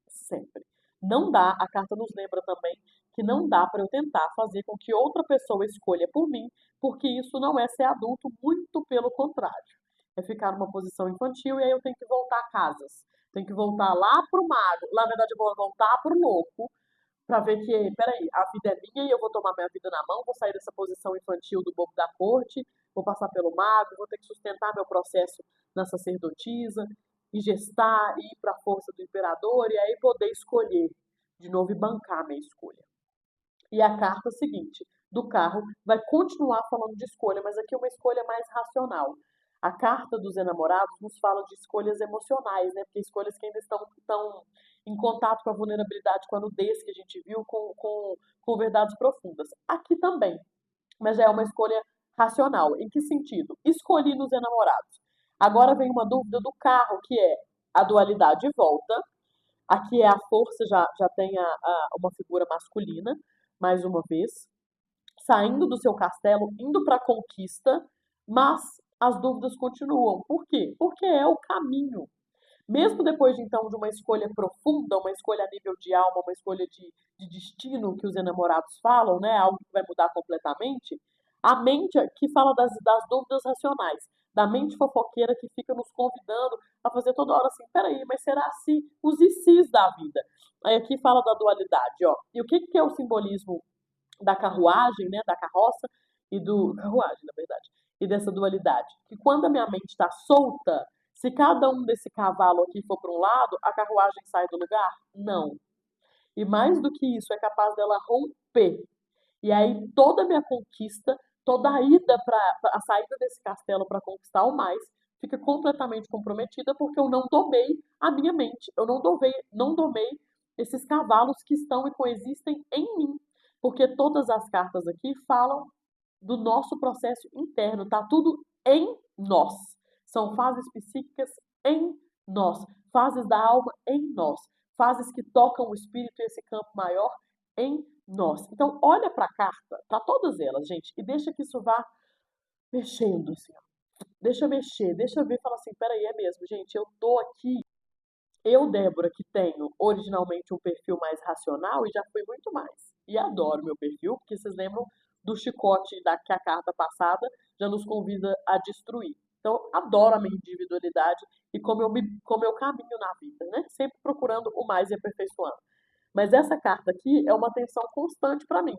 Sempre. Não dá, a carta nos lembra também que não dá para eu tentar fazer com que outra pessoa escolha por mim, porque isso não é ser adulto, muito pelo contrário. É ficar numa posição infantil e aí eu tenho que voltar a casas. Tenho que voltar lá pro mago. Na verdade, eu vou voltar pro louco para ver que, peraí, a vida é minha e eu vou tomar minha vida na mão, vou sair dessa posição infantil do bobo da corte, vou passar pelo mago, vou ter que sustentar meu processo na sacerdotisa, e gestar, e ir para a força do imperador, e aí poder escolher de novo e bancar a minha escolha. E a carta seguinte do carro vai continuar falando de escolha, mas aqui é uma escolha mais racional. A carta dos enamorados nos fala de escolhas emocionais, né? Porque escolhas que ainda estão em contato com a vulnerabilidade, com a nudez que a gente viu, com verdades profundas. Aqui também, mas já é uma escolha racional. Em que sentido? Escolhi nos enamorados. Agora vem uma dúvida do carro, que é a dualidade volta. Aqui é a força, já tem uma figura masculina, mais uma vez, saindo do seu castelo, indo para a conquista, mas as dúvidas continuam. Por quê? Porque é o caminho. Mesmo depois de então de uma escolha profunda, uma escolha a nível de alma, uma escolha de destino que os enamorados falam, né? Algo que vai mudar completamente, a mente que fala das dúvidas racionais, da mente fofoqueira que fica nos convidando a fazer toda hora assim, peraí, mas será assim? Os e se's da vida. Aí aqui fala da dualidade, ó. E o que é o simbolismo da carruagem, né? Da carroça e do carruagem, na verdade, e dessa dualidade? Que quando a minha mente está solta, se cada um desse cavalo aqui for para um lado, a carruagem sai do lugar? Não. E mais do que isso, é capaz dela romper. E aí toda a minha conquista, toda a ida a saída desse castelo para conquistar o mais, fica completamente comprometida porque eu não domei a minha mente. Eu não domei esses cavalos que estão e coexistem em mim. Porque todas as cartas aqui falam do nosso processo interno, tá tudo em nós. São fases psíquicas em nós, fases da alma em nós, fases que tocam o espírito e esse campo maior em nós. Então, olha para a carta, para todas elas, gente, e deixa que isso vá mexendo, assim, ó. Deixa mexer, deixa ver, fala assim, peraí, é mesmo, gente, eu tô aqui, eu, Débora, que tenho originalmente um perfil mais racional e já fui muito mais. E adoro meu perfil, porque vocês lembram do chicote que a carta passada já nos convida a destruir. Então, adoro a minha individualidade e como eu caminho na vida, né? Sempre procurando o mais e aperfeiçoando. Mas essa carta aqui é uma tensão constante para mim.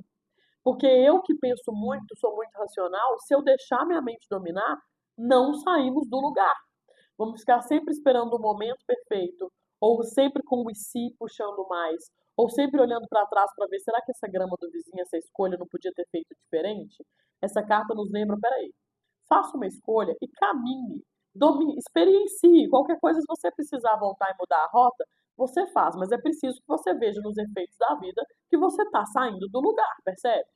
Porque eu que penso muito, sou muito racional, se eu deixar minha mente dominar, não saímos do lugar. Vamos ficar sempre esperando o momento perfeito, ou sempre com o e se puxando mais, ou sempre olhando para trás para ver, será que essa grama do vizinho, essa escolha não podia ter feito diferente? Essa carta nos lembra, peraí, faça uma escolha e caminhe. Experiencie. Qualquer coisa, se você precisar voltar e mudar a rota, você faz, mas é preciso que você veja nos efeitos da vida que você está saindo do lugar, percebe?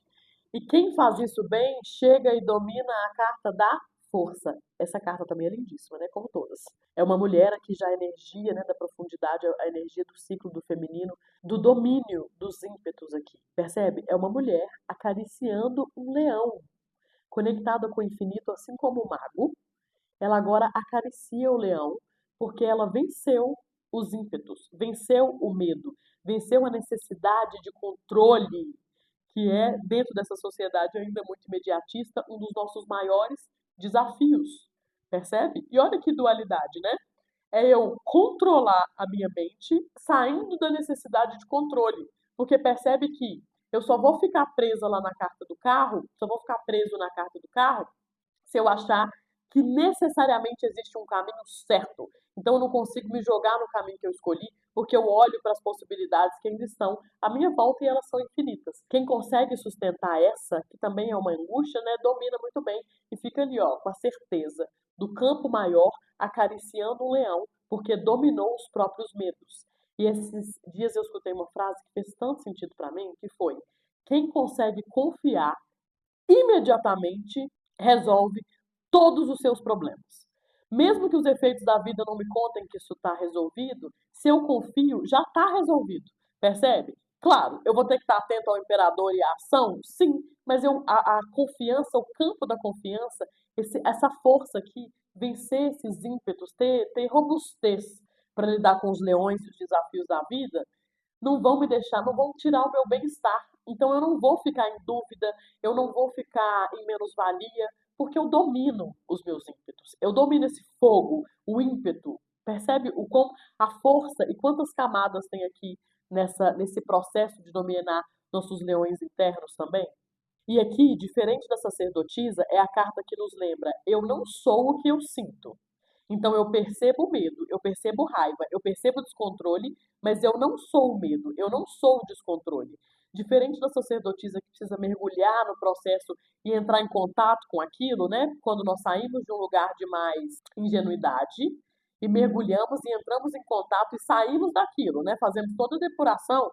E quem faz isso bem chega e domina a carta da força. Essa carta também é lindíssima, né? Como todas. É uma mulher aqui já a energia, né, da profundidade, a energia do ciclo do feminino, do domínio dos ímpetos aqui. Percebe? É uma mulher acariciando um leão, conectada com o infinito, assim como o mago. Ela agora acaricia o leão, porque ela venceu os ímpetos, venceu o medo, venceu a necessidade de controle, que é, dentro dessa sociedade ainda muito imediatista, um dos nossos maiores desafios. Percebe? E olha que dualidade, né? É eu controlar a minha mente saindo da necessidade de controle. Porque percebe que eu só vou ficar presa lá na carta do carro, só vou ficar preso na carta do carro se eu achar que necessariamente existe um caminho certo. Então eu não consigo me jogar no caminho que eu escolhi, porque eu olho para as possibilidades que ainda estão à minha volta e elas são infinitas. Quem consegue sustentar essa, que também é uma angústia, né, domina muito bem e fica ali, ó, com a certeza do campo maior acariciando um leão, porque dominou os próprios medos. E esses dias eu escutei uma frase que fez tanto sentido para mim, que foi: quem consegue confiar imediatamente resolve todos os seus problemas. Mesmo que os efeitos da vida não me contem que isso está resolvido, se eu confio, já está resolvido. Percebe? Claro, eu vou ter que estar atento ao imperador e à ação, sim, mas a confiança, o campo da confiança, essa força aqui, vencer esses ímpetos, ter robustez para lidar com os leões e os desafios da vida, não vão me deixar, não vão tirar o meu bem-estar. Então eu não vou ficar em dúvida, eu não vou ficar em menos-valia, porque eu domino os meus ímpetos. Eu domino esse fogo, o ímpeto. Percebe o quão a força e quantas camadas tem aqui nesse processo de dominar nossos leões internos também? E aqui, diferente da sacerdotisa, é a carta que nos lembra: eu não sou o que eu sinto. Então eu percebo o medo, eu percebo raiva, eu percebo o descontrole, mas eu não sou o medo, eu não sou o descontrole. Diferente da sacerdotisa que precisa mergulhar no processo e entrar em contato com aquilo, né? Quando nós saímos de um lugar de mais ingenuidade e mergulhamos e entramos em contato e saímos daquilo, né? Fazemos toda a depuração,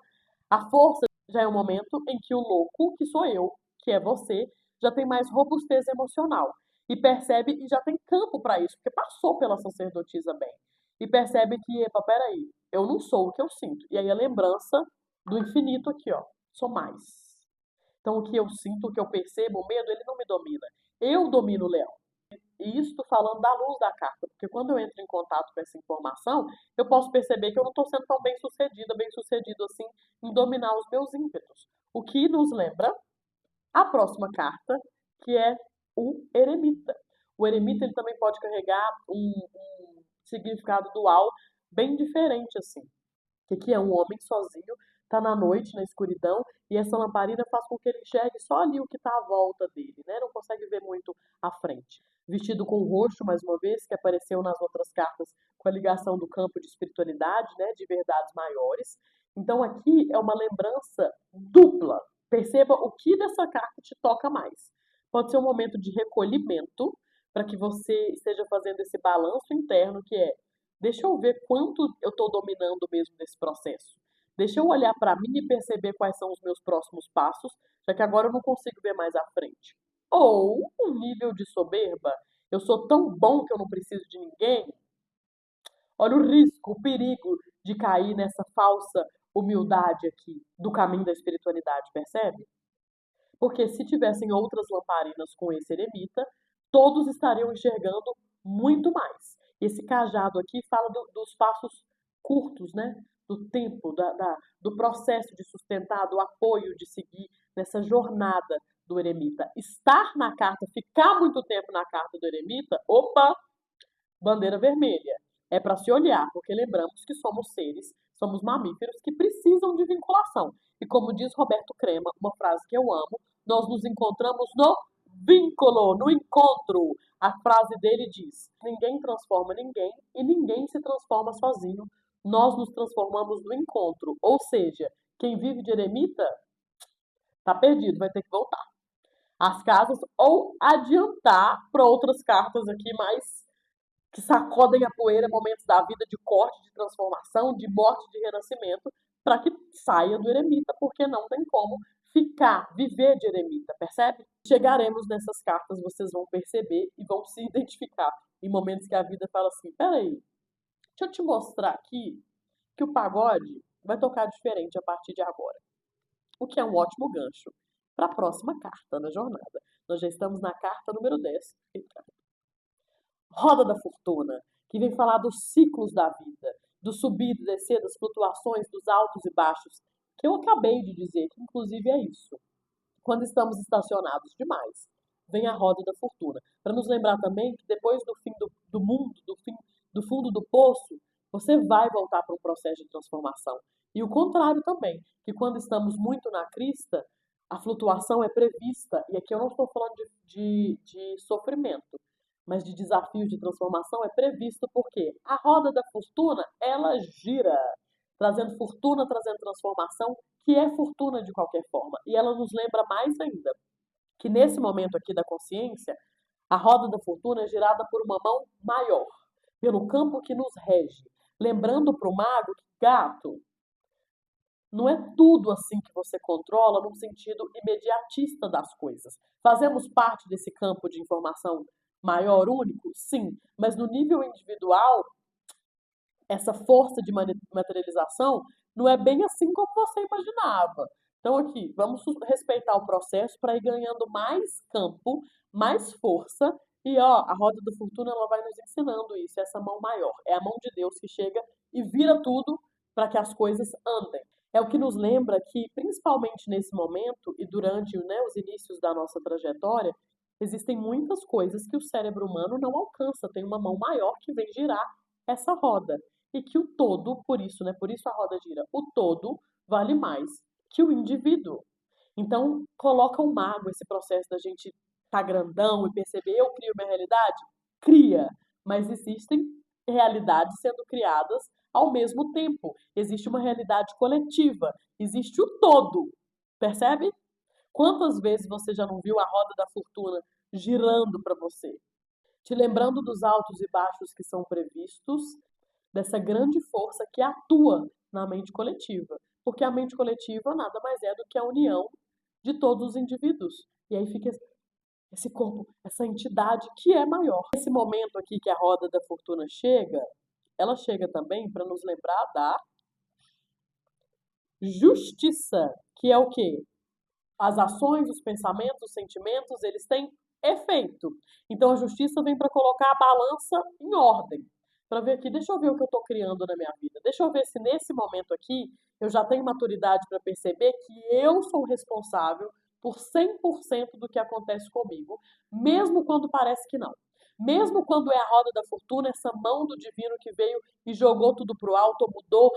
a força já é um momento em que o louco, que sou eu, que é você, já tem mais robustez emocional e percebe e já tem campo para isso, porque passou pela sacerdotisa bem. E percebe que, epa, peraí, eu não sou o que eu sinto. E aí a lembrança do infinito aqui, ó, sou mais. Então o que eu sinto, o que eu percebo, o medo, ele não me domina. Eu domino o leão. E isso estou falando da luz da carta, porque quando eu entro em contato com essa informação, eu posso perceber que eu não estou sendo tão bem sucedido assim em dominar os meus ímpetos. O que nos lembra a próxima carta, que é o eremita. O eremita ele também pode carregar um significado dual bem diferente assim. Que é um homem sozinho, está na noite, na escuridão, e essa lamparina faz com que ele enxergue só ali o que está à volta dele, né? Não consegue ver muito à frente. Vestido com roxo, mais uma vez, que apareceu nas outras cartas com a ligação do campo de espiritualidade, né? De verdades maiores. Então aqui é uma lembrança dupla. Perceba o que dessa carta te toca mais. Pode ser um momento de recolhimento, para que você esteja fazendo esse balanço interno, que é: deixa eu ver quanto eu estou dominando mesmo nesse processo. Deixa eu olhar para mim e perceber quais são os meus próximos passos, já que agora eu não consigo ver mais à frente. Ou um nível de soberba. Eu sou tão bom que eu não preciso de ninguém. Olha o risco, o perigo de cair nessa falsa humildade aqui do caminho da espiritualidade, percebe? Porque se tivessem outras lamparinas com esse eremita, todos estariam enxergando muito mais. Esse cajado aqui fala dos passos curtos, né? Do tempo, do processo de sustentar, do apoio de seguir nessa jornada do eremita. Estar na carta, ficar muito tempo na carta do eremita, opa, bandeira vermelha. É para se olhar, porque lembramos que somos seres, somos mamíferos que precisam de vinculação. E como diz Roberto Crema, uma frase que eu amo, nós nos encontramos no vínculo, no encontro. A frase dele diz: ninguém transforma ninguém e ninguém se transforma sozinho. Nós nos transformamos no encontro. Ou seja, quem vive de eremita tá perdido, vai ter que voltar. as casas ou adiantar para outras cartas aqui mais que sacodem a poeira, momentos da vida de corte, de transformação, de morte, de renascimento, para que saia do eremita, porque não tem como ficar, viver de eremita, percebe? Chegaremos nessas cartas, vocês vão perceber e vão se identificar em momentos que a vida fala assim: peraí, deixa eu te mostrar aqui que o pagode vai tocar diferente a partir de agora. O que é um ótimo gancho para a próxima carta da jornada. Nós já estamos na carta número 10. Roda da Fortuna, que vem falar dos ciclos da vida, do subir e descer, das flutuações, dos altos e baixos, que eu acabei de dizer, que inclusive é isso. Quando estamos estacionados demais, vem a roda da fortuna. Para nos lembrar também que depois do fim do mundo, do fundo do poço, você vai voltar para um processo de transformação. E o contrário também, que quando estamos muito na crista, a flutuação é prevista. E aqui eu não estou falando de sofrimento, mas de desafios de transformação é previsto porque a roda da fortuna, ela gira, trazendo fortuna, trazendo transformação, que é fortuna de qualquer forma. E ela nos lembra mais ainda que nesse momento aqui da consciência, a roda da fortuna é girada por uma mão maior, pelo campo que nos rege. Lembrando para o mago que gato não é tudo assim que você controla no sentido imediatista das coisas. Fazemos parte desse campo de informação maior, único? Sim, mas no nível individual, essa força de materialização não é bem assim como você imaginava. Então, aqui, vamos respeitar o processo para ir ganhando mais campo, mais força. E ó, a roda da fortuna ela vai nos ensinando isso, essa mão maior. É a mão de Deus que chega e vira tudo para que as coisas andem. É o que nos lembra que, principalmente nesse momento e durante, né, os inícios da nossa trajetória, existem muitas coisas que o cérebro humano não alcança. Tem uma mão maior que vem girar essa roda e que o todo, por isso, né, por isso a roda gira, o todo vale mais que o indivíduo. Então, coloca o mago esse processo da gente estar grandão e perceber eu crio minha realidade? Cria, mas existem realidades sendo criadas ao mesmo tempo. Existe uma realidade coletiva, existe o todo. Percebe? Quantas vezes você já não viu a roda da fortuna girando para você? Te lembrando dos altos e baixos que são previstos, dessa grande força que atua na mente coletiva. Porque a mente coletiva nada mais é do que a união de todos os indivíduos. E aí fica esse corpo, essa entidade que é maior. Esse momento aqui que a roda da fortuna chega, ela chega também para nos lembrar da justiça, que é o quê? As ações, os pensamentos, os sentimentos, eles têm efeito. Então a justiça vem para colocar a balança em ordem. Para ver aqui, deixa eu ver o que eu estou criando na minha vida. Deixa eu ver se nesse momento aqui eu já tenho maturidade para perceber que eu sou responsável por 100% do que acontece comigo, mesmo quando parece que não. Mesmo quando é a roda da fortuna, essa mão do divino que veio e jogou tudo para o alto, ou mudou,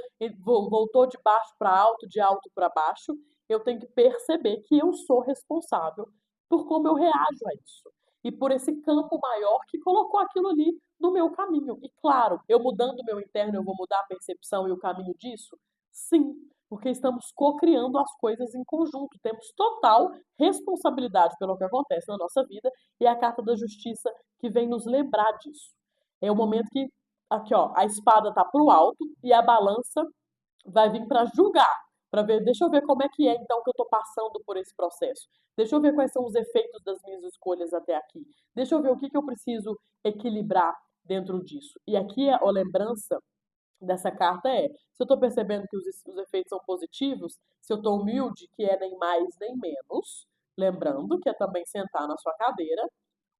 voltou de baixo para alto, de alto para baixo, eu tenho que perceber que eu sou responsável por como eu reajo a isso. E por esse campo maior que colocou aquilo ali no meu caminho. E claro, eu mudando o meu interno, eu vou mudar a percepção e o caminho disso? Sim, porque estamos co-criando as coisas em conjunto. Temos total responsabilidade pelo que acontece na nossa vida e a carta da justiça que vem nos lembrar disso. É o momento que, aqui ó, a espada está para o alto e a balança vai vir para julgar, para ver, deixa eu ver como é que é então que eu estou passando por esse processo. Deixa eu ver quais são os efeitos das minhas escolhas até aqui. Deixa eu ver o que eu preciso equilibrar dentro disso. E aqui a lembrança dessa carta é, se eu estou percebendo que os efeitos são positivos, se eu estou humilde, que é nem mais nem menos, lembrando que é também sentar na sua cadeira,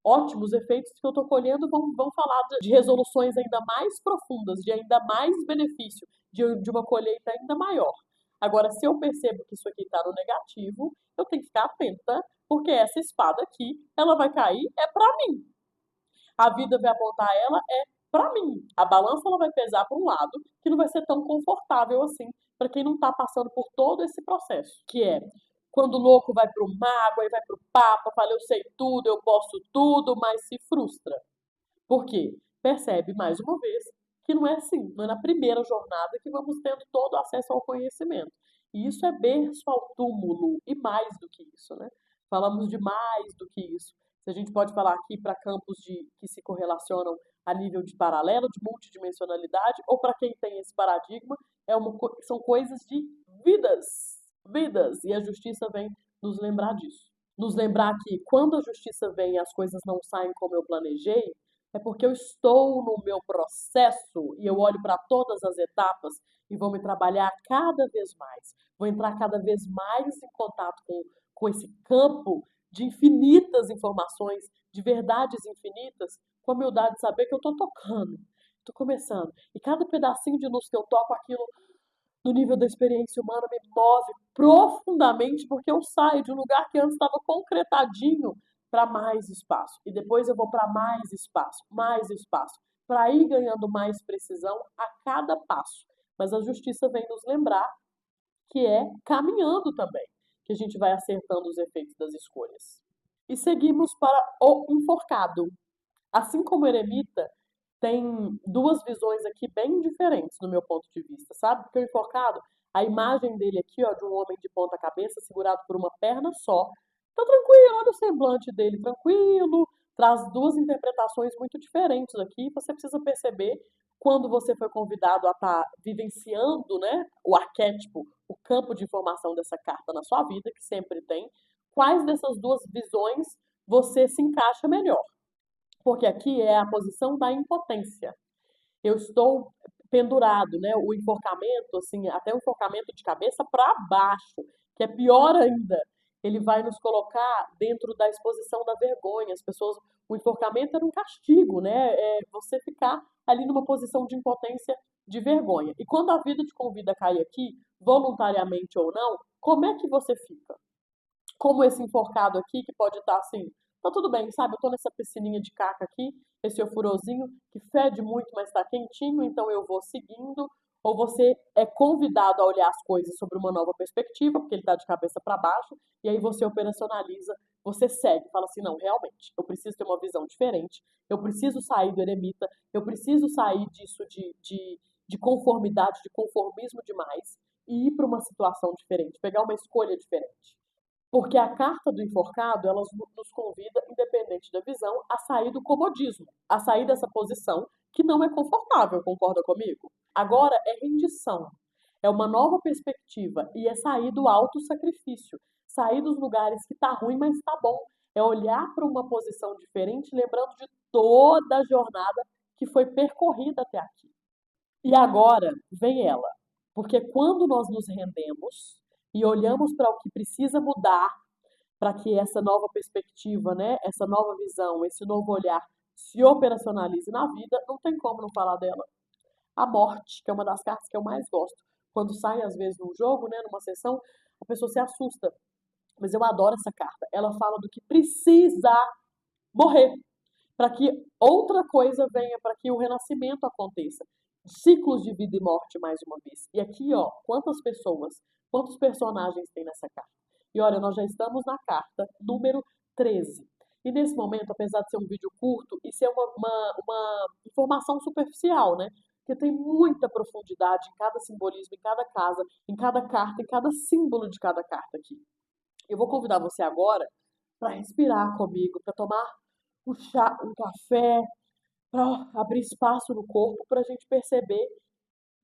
ótimos efeitos que eu estou colhendo vão falar de resoluções ainda mais profundas, de ainda mais benefício, de uma colheita ainda maior. Agora, se eu percebo que isso aqui está no negativo, eu tenho que ficar atenta, porque essa espada aqui, ela vai cair, é para mim. A vida vai apontar ela, é para mim. A balança ela vai pesar para um lado, que não vai ser tão confortável assim para quem não está passando por todo esse processo, que é quando o louco vai para o mago, aí vai para o papa, fala eu sei tudo, eu posso tudo, mas se frustra. Por quê? Percebe, mais uma vez, que não é assim, não é na primeira jornada que vamos tendo todo o acesso ao conhecimento. E isso é berço ao túmulo, e mais do que isso, né? falamos de mais do que isso. Se a gente pode falar aqui para campos que se correlacionam a nível de paralelo, de multidimensionalidade, ou para quem tem esse paradigma, são coisas de vidas, vidas, e a justiça vem nos lembrar disso. Nos lembrar que quando a justiça vem e as coisas não saem como eu planejei, é porque eu estou no meu processo e eu olho para todas as etapas e vou me trabalhar cada vez mais. Vou entrar cada vez mais em contato com esse campo de infinitas informações, de verdades infinitas, com a humildade de saber que eu estou tocando, estou começando. E cada pedacinho de luz que eu toco, aquilo no nível da experiência humana me move profundamente, porque eu saio de um lugar que antes estava concretadinho para mais espaço. E depois eu vou para mais espaço, para ir ganhando mais precisão a cada passo. Mas a justiça vem nos lembrar que é caminhando também, que a gente vai acertando os efeitos das escolhas. E seguimos para o enforcado. Assim como o eremita, tem duas visões aqui bem diferentes no meu ponto de vista, sabe? Porque o enforcado, a imagem dele aqui, ó, de um homem de ponta cabeça segurado por uma perna só, tá tranquilo, olha o semblante dele, tranquilo, traz duas interpretações muito diferentes aqui. Você precisa perceber quando você foi convidado a estar vivenciando, né, o arquétipo, o campo de informação dessa carta na sua vida, que sempre tem, quais dessas duas visões você se encaixa melhor. Porque aqui é a posição da impotência. Eu estou pendurado, né? O enforcamento, assim, até o enforcamento de cabeça para baixo, que é pior ainda. Ele vai nos colocar dentro da exposição da vergonha. As pessoas, o enforcamento era um castigo, né? É você ficar ali numa posição de impotência, de vergonha. E quando a vida te convida a cair aqui, voluntariamente ou não, como é que você fica? Como esse enforcado aqui, que pode estar assim, tá tudo bem, sabe? Eu tô nessa piscininha de caca aqui, esse ofurôzinho que fede muito, mas tá quentinho, então eu vou seguindo. Ou você é convidado a olhar as coisas sobre uma nova perspectiva, porque ele tá de cabeça para baixo, e aí você operacionaliza, você segue, fala assim, não, realmente, eu preciso ter uma visão diferente, eu preciso sair do eremita, eu preciso sair disso de conformidade, de conformismo demais, e ir para uma situação diferente, pegar uma escolha diferente. Porque a carta do enforcado, ela nos convida, independente da visão, a sair do comodismo, a sair dessa posição que não é confortável, concorda comigo? Agora é rendição, é uma nova perspectiva e é sair do autossacrifício, sair dos lugares que tá ruim, mas tá bom. É olhar para uma posição diferente, lembrando de toda a jornada que foi percorrida até aqui. E agora vem ela, porque quando nós nos rendemos e olhamos para o que precisa mudar para que essa nova perspectiva, né, essa nova visão, esse novo olhar se operacionalize na vida, não tem como não falar dela. A morte, que é uma das cartas que eu mais gosto. Quando sai, às vezes, num jogo, né, numa sessão, a pessoa se assusta. Mas eu adoro essa carta. Ela fala do que precisa morrer para que outra coisa venha, para que o renascimento aconteça. Ciclos de vida e morte, mais uma vez. E aqui, ó, quantas pessoas, quantos personagens tem nessa carta? E olha, nós já estamos na carta número 13. E nesse momento, apesar de ser um vídeo curto, isso é uma informação superficial, né? Porque tem muita profundidade em cada simbolismo, em cada casa, em cada carta, em cada símbolo de cada carta aqui. Eu vou convidar você agora para respirar comigo, para tomar um chá, um café, para abrir espaço no corpo para a gente perceber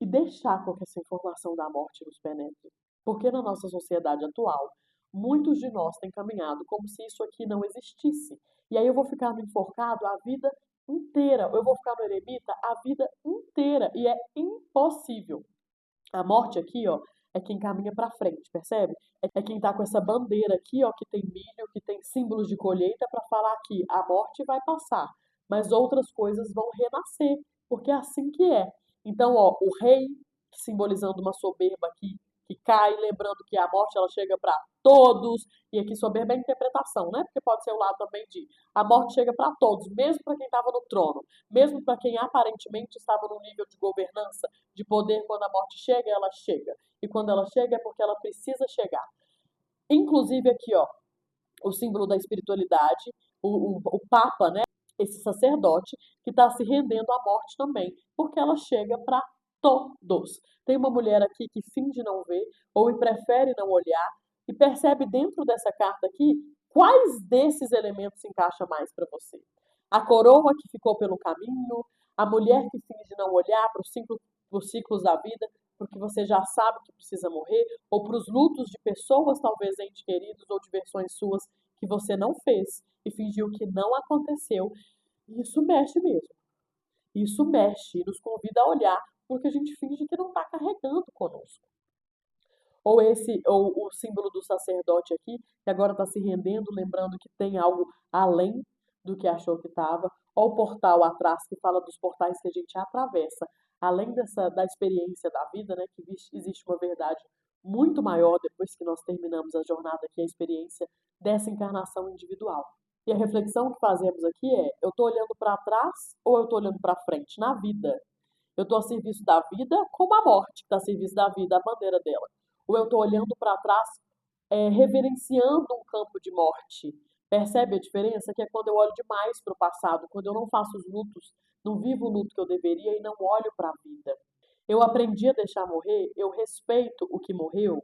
e deixar com que essa informação da morte nos penetre. Porque na nossa sociedade atual, muitos de nós têm caminhado como se isso aqui não existisse. E aí eu vou ficar no enforcado a vida inteira, eu vou ficar no eremita a vida inteira. E é impossível. A morte aqui, ó, é quem caminha para frente, percebe? É quem tá com essa bandeira aqui, ó, que tem milho, que tem símbolos de colheita para falar que a morte vai passar, mas outras coisas vão renascer, porque é assim que é. Então, ó, o rei, simbolizando uma soberba que cai, lembrando que a morte ela chega para todos, e aqui soberba é interpretação, né? Porque pode ser o lado também de a morte chega para todos, mesmo para quem estava no trono, mesmo para quem aparentemente estava no nível de governança, de poder, quando a morte chega, ela chega. E quando ela chega é porque ela precisa chegar. Inclusive aqui, ó, o símbolo da espiritualidade, o Papa, né? Esse sacerdote que está se rendendo à morte também, porque ela chega para todos. Tem uma mulher aqui que finge não ver ou prefere não olhar e percebe dentro dessa carta aqui Quais desses elementos se encaixa mais para você? A coroa que ficou pelo caminho, a mulher que finge não olhar para os ciclos da vida, porque você já sabe que precisa morrer, ou para os lutos de pessoas, talvez entes queridos, ou de versões suas que você não fez e fingiu que não aconteceu. Isso mexe mesmo. Isso mexe, nos convida a olhar, porque a gente finge que não está carregando conosco. Ou o símbolo do sacerdote aqui, que agora está se rendendo, lembrando que tem algo além do que achou que estava. Ou o portal atrás, que fala dos portais que a gente atravessa. Além da experiência da vida, né, que existe uma verdade muito maior depois que nós terminamos a jornada, que é a experiência dessa encarnação individual. E a reflexão que fazemos aqui é: eu estou olhando para trás ou eu estou olhando para frente na vida? Eu estou a serviço da vida como a morte que está a serviço da vida, a bandeira dela. Ou eu estou olhando para trás, reverenciando um campo de morte. Percebe a diferença? Que é quando eu olho demais para o passado, quando eu não faço os lutos, não vivo o luto que eu deveria e não olho para a vida. Eu aprendi a deixar morrer, eu respeito o que morreu,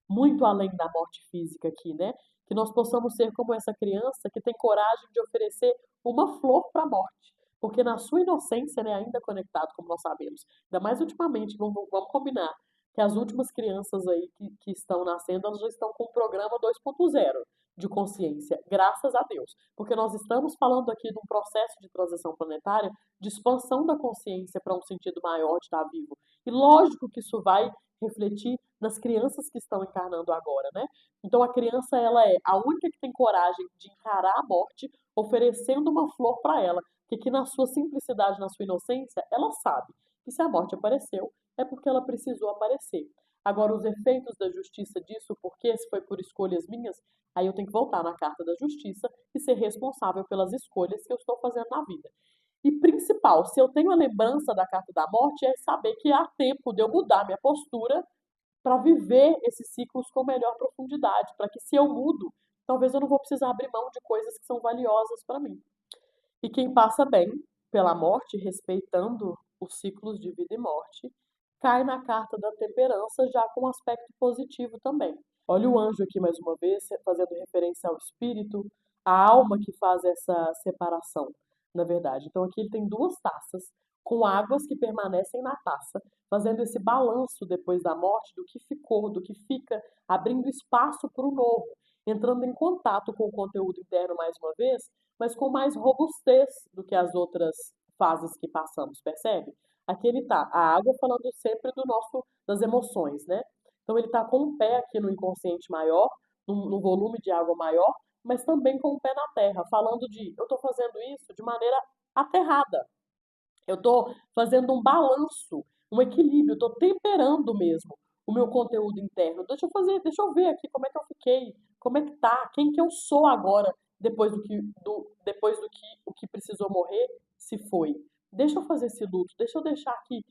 muito além da morte física aqui, né? Que nós possamos ser como essa criança que tem coragem de oferecer uma flor para a morte. Porque na sua inocência, né, ainda conectado, como nós sabemos, ainda mais ultimamente, vamos combinar, que as últimas crianças aí que estão nascendo, elas já estão com o programa 2.0 de consciência, graças a Deus. Porque nós estamos falando aqui de um processo de transição planetária, de expansão da consciência para um sentido maior de estar vivo. E lógico que isso vai refletir nas crianças que estão encarnando agora, né? Então a criança ela é a única que tem coragem de encarar a morte, oferecendo uma flor para ela, que na sua simplicidade, na sua inocência, ela sabe que se a morte apareceu é porque ela precisou aparecer. Agora os efeitos da justiça disso, porque se foi por escolhas minhas, aí eu tenho que voltar na carta da justiça e ser responsável pelas escolhas que eu estou fazendo na vida. E principal, se eu tenho a lembrança da carta da morte, é saber que há tempo de eu mudar minha postura para viver esses ciclos com melhor profundidade, para que se eu mudo, talvez eu não vou precisar abrir mão de coisas que são valiosas para mim. E quem passa bem pela morte, respeitando os ciclos de vida e morte, cai na carta da temperança já com um aspecto positivo também. Olha o anjo aqui mais uma vez, fazendo referência ao espírito, a alma que faz essa separação, na verdade. Então aqui ele tem duas taças com águas que permanecem na taça, fazendo esse balanço depois da morte do que ficou, do que fica, abrindo espaço para o novo, entrando em contato com o conteúdo interno mais uma vez, mas com mais robustez do que as outras fases que passamos, percebe? Aqui ele tá, a água falando sempre das emoções, né? Então ele tá com o pé aqui no inconsciente maior, num volume de água maior, mas também com o pé na terra, falando de eu tô fazendo isso de maneira aterrada. Eu tô fazendo um balanço, um equilíbrio, tô temperando mesmo o meu conteúdo interno. Deixa eu ver aqui como é que eu fiquei, como é que tá, quem que eu sou agora depois do que o que precisou morrer se foi. Deixa eu fazer esse luto, deixa eu deixar que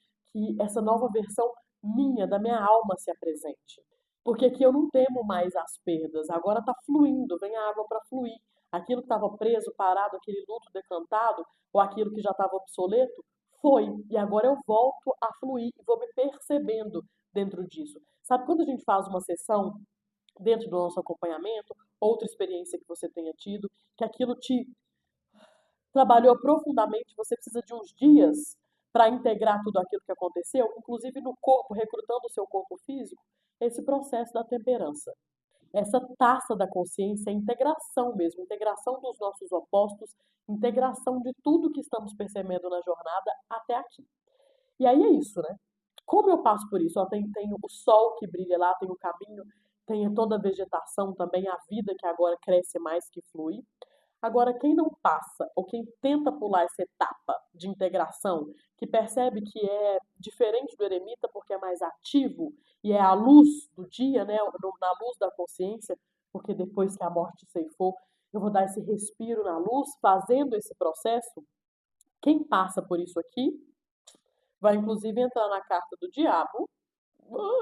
essa nova versão minha, da minha alma se apresente. Porque aqui eu não temo mais as perdas, agora está fluindo, vem a água para fluir. Aquilo que estava preso, parado, aquele luto decantado, ou aquilo que já estava obsoleto, foi. E agora eu volto a fluir e vou me percebendo dentro disso. Sabe quando a gente faz uma sessão dentro do nosso acompanhamento, outra experiência que você tenha tido, que aquilo te trabalhou profundamente, você precisa de uns dias para integrar tudo aquilo que aconteceu, inclusive no corpo, recrutando o seu corpo físico, esse processo da temperança. Essa taça da consciência é integração mesmo, integração dos nossos opostos, integração de tudo que estamos percebendo na jornada até aqui. E aí é isso, né? Como eu passo por isso? Ó, tem o sol que brilha lá, tem o caminho, tem toda a vegetação também, a vida que agora cresce mais, que flui. Agora, quem não passa, ou quem tenta pular essa etapa de integração, que percebe que é diferente do eremita porque é mais ativo e é a luz do dia, né, na luz da consciência, porque depois que a morte ceifou, eu vou dar esse respiro na luz, fazendo esse processo. Quem passa por isso aqui vai inclusive entrar na carta do diabo,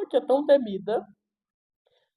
que é tão temida,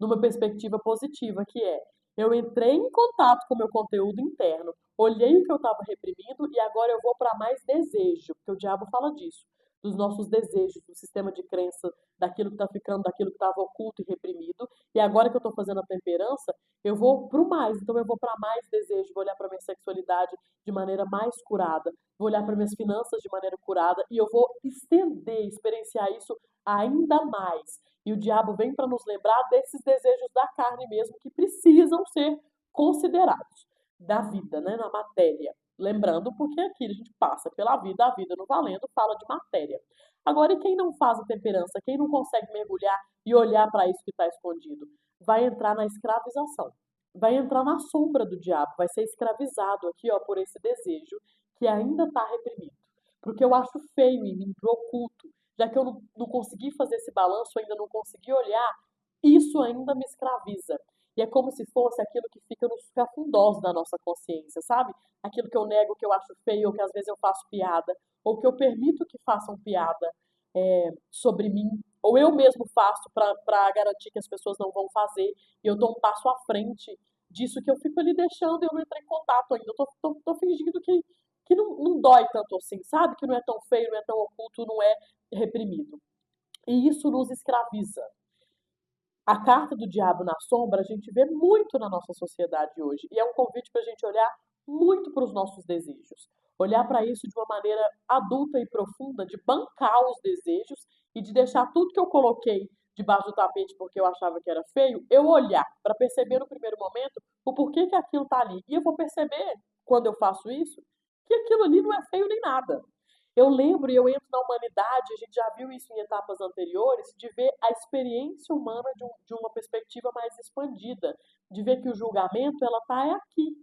numa perspectiva positiva, que é eu entrei em contato com o meu conteúdo interno, olhei o que eu estava reprimindo e agora eu vou para mais desejo, porque o diabo fala disso. dos nossos desejos, do sistema de crença, daquilo que está ficando, daquilo que estava oculto e reprimido. E agora que eu estou fazendo a temperança, eu vou para o mais. Então eu vou para mais desejo, vou olhar para minha sexualidade de maneira mais curada, vou olhar para minhas finanças de maneira curada e eu vou estender, experienciar isso ainda mais. E o diabo vem para nos lembrar desses desejos da carne mesmo que precisam ser considerados da vida, né, na matéria. Lembrando, porque aqui a gente passa pela vida, a vida no valendo fala de matéria. Agora, e quem não faz a temperança, quem não consegue mergulhar e olhar para isso que está escondido, vai entrar na escravização, vai entrar na sombra do diabo, vai ser escravizado aqui, ó, por esse desejo que ainda está reprimido. Porque eu acho feio em mim, pro oculto, já que eu não consegui fazer esse balanço, ainda não consegui olhar, isso ainda me escraviza. E é como se fosse aquilo que fica nos cafundós da nossa consciência, sabe? Aquilo que eu nego, que eu acho feio, ou que às vezes eu faço piada, ou que eu permito que façam piada sobre mim, ou eu mesmo faço para garantir que as pessoas não vão fazer, e eu dou um passo à frente disso que eu fico ali deixando e eu não entrei em contato ainda. Eu tô fingindo que não dói tanto assim, sabe? Que não é tão feio, não é tão oculto, não é reprimido. E isso nos escraviza. A carta do diabo na sombra a gente vê muito na nossa sociedade hoje. E é um convite para a gente olhar muito para os nossos desejos. Olhar para isso de uma maneira adulta e profunda, de bancar os desejos e de deixar tudo que eu coloquei debaixo do tapete porque eu achava que era feio, eu olhar para perceber no primeiro momento o porquê que aquilo está ali. E eu vou perceber, quando eu faço isso, que aquilo ali não é feio nem nada. Eu lembro e eu entro na humanidade, a gente já viu isso em etapas anteriores, de ver a experiência humana de uma perspectiva mais expandida, de ver que o julgamento ela está aqui.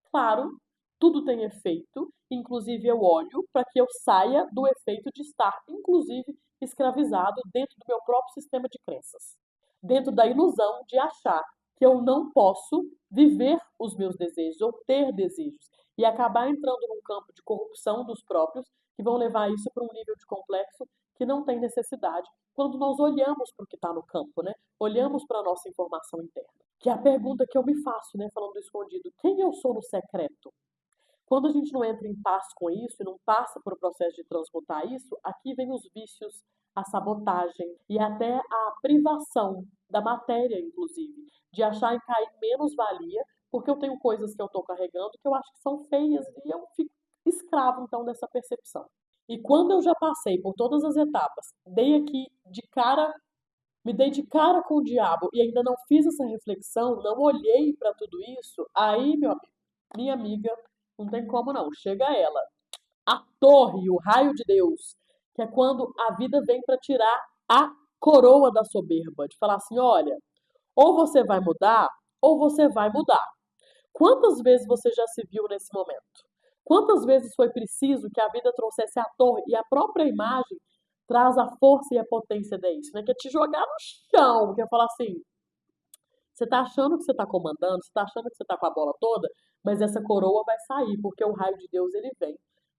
Claro, tudo tem efeito, inclusive eu olho para que eu saia do efeito de estar, inclusive, escravizado dentro do meu próprio sistema de crenças, dentro da ilusão de achar que eu não posso viver os meus desejos ou ter desejos e acabar entrando num campo de corrupção dos próprios que vão levar isso para um nível de complexo que não tem necessidade quando nós olhamos para o que está no campo, né? Olhamos para a nossa informação interna. Que é a pergunta que eu me faço, né, falando do escondido. Quem eu sou no secreto? Quando a gente não entra em paz com isso e não passa por o processo de transmutar isso, aqui vem os vícios, a sabotagem e até a privação da matéria, inclusive, de achar e cair menos valia, porque eu tenho coisas que eu estou carregando que eu acho que são feias e eu fico escravo, então, dessa percepção. E quando eu já passei por todas as etapas, dei aqui de cara, me dei de cara com o diabo e ainda não fiz essa reflexão, não olhei para tudo isso, aí, meu amigo, minha amiga, não tem como não. Chega ela, a torre, o raio de Deus, que é quando a vida vem para tirar a coroa da soberba, de falar assim, olha, ou você vai mudar, ou você vai mudar. Quantas vezes você já se viu nesse momento? Quantas vezes foi preciso que a vida trouxesse a torre e a própria imagem traz a força e a potência disso, né? Que é te jogar no chão, que é falar assim, você está achando que você está comandando, você está achando que você está com a bola toda, mas essa coroa vai sair, porque o raio de Deus ele vem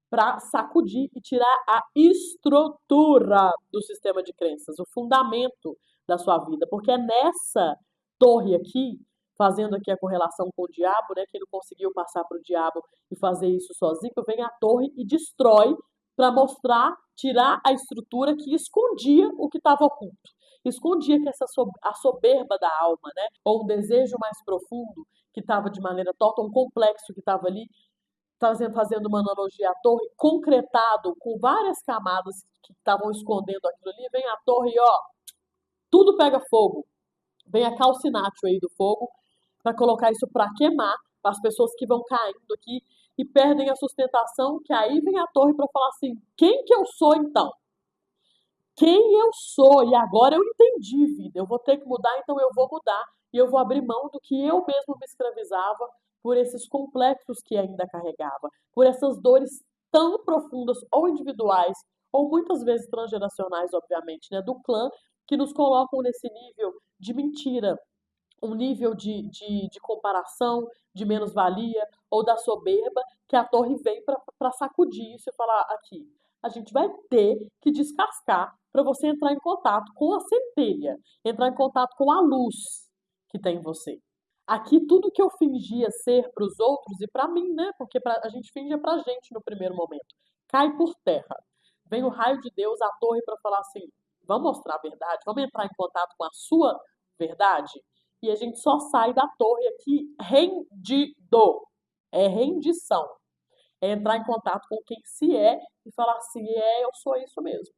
para sacudir e tirar a estrutura do sistema de crenças, o fundamento da sua vida, porque é nessa torre aqui, fazendo aqui a correlação com o diabo, né, que ele conseguiu passar para o diabo e fazer isso sozinho, vem a torre e destrói para mostrar, tirar a estrutura que escondia o que estava oculto. Escondia que a soberba da alma, né, ou um desejo mais profundo que estava de maneira total, um complexo que estava ali, fazendo uma analogia à torre, concretado com várias camadas que estavam escondendo aquilo ali, vem a torre e ó, tudo pega fogo. Vem a calcinatio aí do fogo para colocar isso para queimar, para as pessoas que vão caindo aqui e perdem a sustentação, que aí vem a torre para falar assim, quem que eu sou então? Quem eu sou? E agora eu entendi, vida. Eu vou ter que mudar, então eu vou mudar. E eu vou abrir mão do que eu mesmo me escravizava por esses complexos que ainda carregava, por essas dores tão profundas, ou individuais, ou muitas vezes transgeracionais, obviamente, né, do clã, que nos colocam nesse nível de mentira, um nível de comparação, de menos-valia ou da soberba, que a torre vem para sacudir isso e falar aqui. A gente vai ter que descascar para você entrar em contato com a centelha, entrar em contato com a luz que tem em você. Aqui tudo que eu fingia ser para os outros e para mim, né? Porque a gente finge para a gente no primeiro momento, cai por terra. vem o raio de Deus, a torre, para falar assim: vamos mostrar a verdade, vamos entrar em contato com a sua verdade. E a gente só sai da torre aqui rendido. É rendição. É entrar em contato com quem se é e falar assim: eu sou isso mesmo.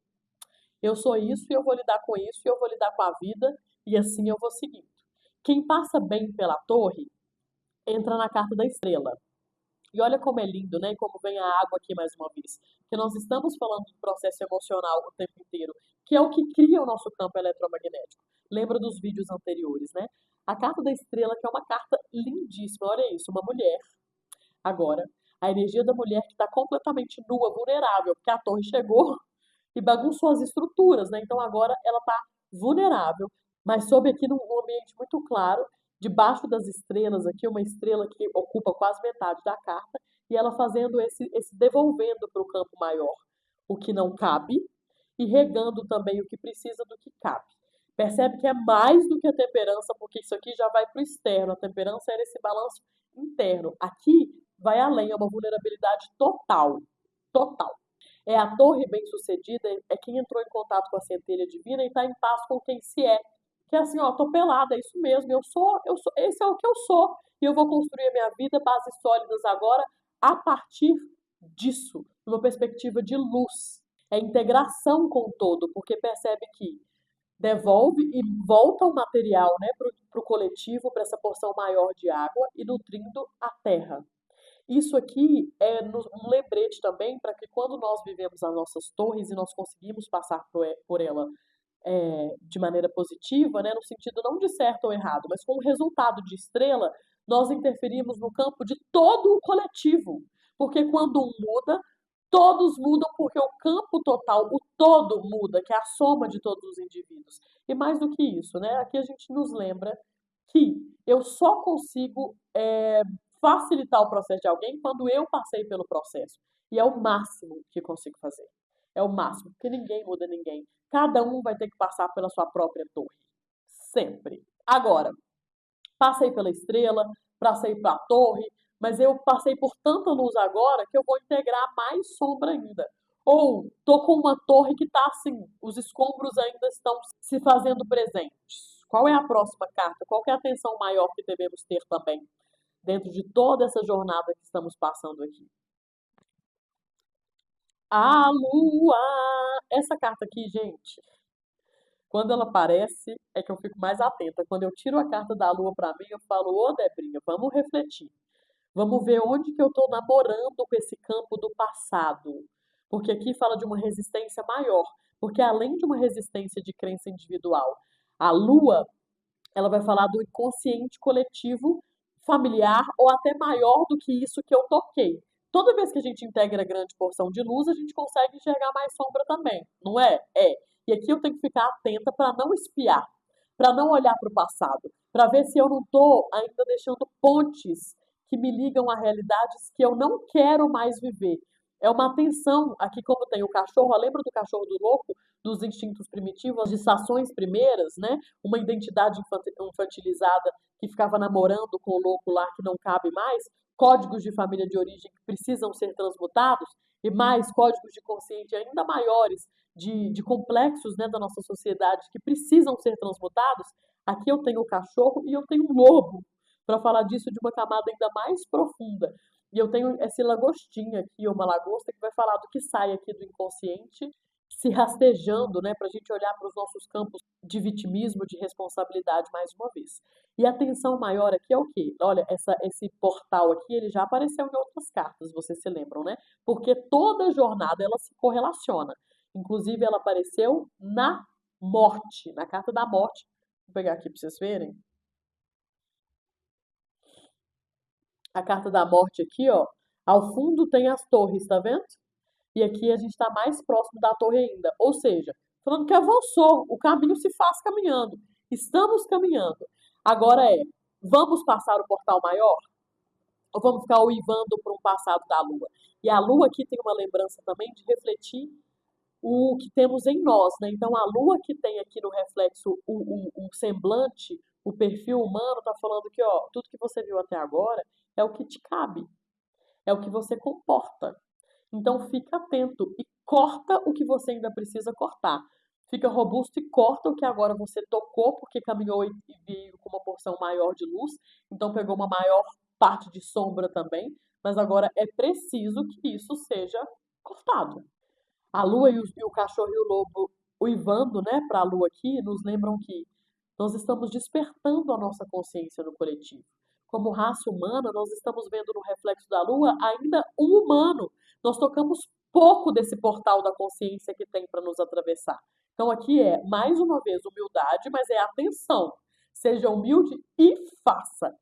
Eu sou isso e eu vou lidar com isso e eu vou lidar com a vida e assim eu vou seguindo. Quem passa bem pela torre entra na carta da estrela. E olha como é lindo, né? E como vem a água aqui mais uma vez. Que nós estamos falando do processo emocional o tempo inteiro, que é o que cria o nosso campo eletromagnético. Lembra dos vídeos anteriores, né? A carta da estrela, que é uma carta lindíssima, olha isso, uma mulher. Agora, a energia da mulher que está completamente nua, vulnerável, porque a torre chegou e bagunçou as estruturas, né? Então agora ela está vulnerável, mas sob aqui num ambiente muito claro, debaixo das estrelas aqui, uma estrela que ocupa quase metade da carta, e ela fazendo esse devolvendo para o campo maior o que não cabe e regando também o que precisa do que cabe. Percebe que é mais do que a temperança, porque isso aqui já vai para o externo. A temperança era esse balanço interno. Aqui vai além, é uma vulnerabilidade total. Total. É a torre bem-sucedida, é quem entrou em contato com a centelha divina e está em paz com quem se é. Que é assim, ó, tô pelada, é isso mesmo, eu sou, esse é o que eu sou. E eu vou construir a minha vida, bases sólidas agora, a partir disso, numa perspectiva de luz. É integração com o todo, porque percebe que devolve e volta o material, né, para o coletivo, para essa porção maior de água e nutrindo a terra. Isso aqui é um lembrete também para que quando nós vivemos as nossas torres e nós conseguimos passar por ela de maneira positiva, né, no sentido não de certo ou errado, mas como resultado de estrela, nós interferimos no campo de todo o coletivo. Porque quando um muda, todos mudam porque o campo total, o todo muda, que é a soma de todos os indivíduos. E mais do que isso, né, aqui a gente nos lembra que eu só consigo facilitar o processo de alguém quando eu passei pelo processo. E é o máximo que consigo fazer. É o máximo, porque ninguém muda ninguém. Cada um vai ter que passar pela sua própria torre. Sempre. Agora, passei pela estrela, passei pela torre, mas eu passei por tanta luz agora que eu vou integrar mais sombra ainda. Ou tô com uma torre que tá assim, os escombros ainda estão se fazendo presentes. Qual é a próxima carta? Qual é a atenção maior que devemos ter também dentro de toda essa jornada que estamos passando aqui? A lua! Essa carta aqui, gente, quando ela aparece, é que eu fico mais atenta. Quando eu tiro a carta da lua para mim, eu falo, ô Debrinha, vamos refletir. Vamos ver onde que eu estou namorando com esse campo do passado. Porque aqui fala de uma resistência maior. Porque além de uma resistência de crença individual, a lua, ela vai falar do inconsciente coletivo familiar ou até maior do que isso que eu toquei. Toda vez que a gente integra grande porção de luz, a gente consegue enxergar mais sombra também, não é? É. E aqui eu tenho que ficar atenta para não espiar, para não olhar para o passado, para ver se eu não estou ainda deixando pontes que me ligam a realidades que eu não quero mais viver. É uma atenção, aqui como tem o cachorro, lembra do cachorro do louco, dos instintos primitivos, as gestações primeiras, né? Uma identidade infantilizada que ficava namorando com o louco lá que não cabe mais, códigos de família de origem que precisam ser transmutados, e mais códigos de consciente ainda maiores, de complexos, né, da nossa sociedade que precisam ser transmutados. Aqui eu tenho o cachorro e eu tenho um lobo, para falar disso de uma camada ainda mais profunda. E eu tenho esse lagostinho aqui, uma lagosta, que vai falar do que sai aqui do inconsciente se rastejando, né, para a gente olhar para os nossos campos de vitimismo, de responsabilidade mais uma vez. E a tensão maior aqui é o quê? Olha, esse portal aqui, ele já apareceu em outras cartas, vocês se lembram, né? Porque toda jornada ela se correlaciona. Inclusive, ela apareceu na morte, na carta da morte. Vou pegar aqui para vocês verem. A carta da morte aqui, ó. Ao fundo tem as torres, tá vendo? E aqui a gente está mais próximo da torre ainda. Ou seja, falando que avançou, o caminho se faz caminhando. Estamos caminhando. Agora vamos passar o portal maior? Ou vamos ficar uivando para um passado da Lua? E a Lua aqui tem uma lembrança também de refletir o que temos em nós, né? Então a Lua que tem aqui no reflexo o semblante, o perfil humano, está falando que, ó, tudo que você viu até agora é o que te cabe, é o que você comporta. Então fica atento e corta o que você ainda precisa cortar. Fica robusto e corta o que agora você tocou, porque caminhou e veio com uma porção maior de luz, então pegou uma maior parte de sombra também, mas agora é preciso que isso seja cortado. A lua e o cachorro e o lobo uivando, né, para a lua aqui, nos lembram que nós estamos despertando a nossa consciência no coletivo. Como raça humana, nós estamos vendo no reflexo da lua ainda um humano. Nós tocamos pouco desse portal da consciência que tem para nos atravessar. Então aqui é, mais uma vez, humildade, mas é atenção. Seja humilde e faça.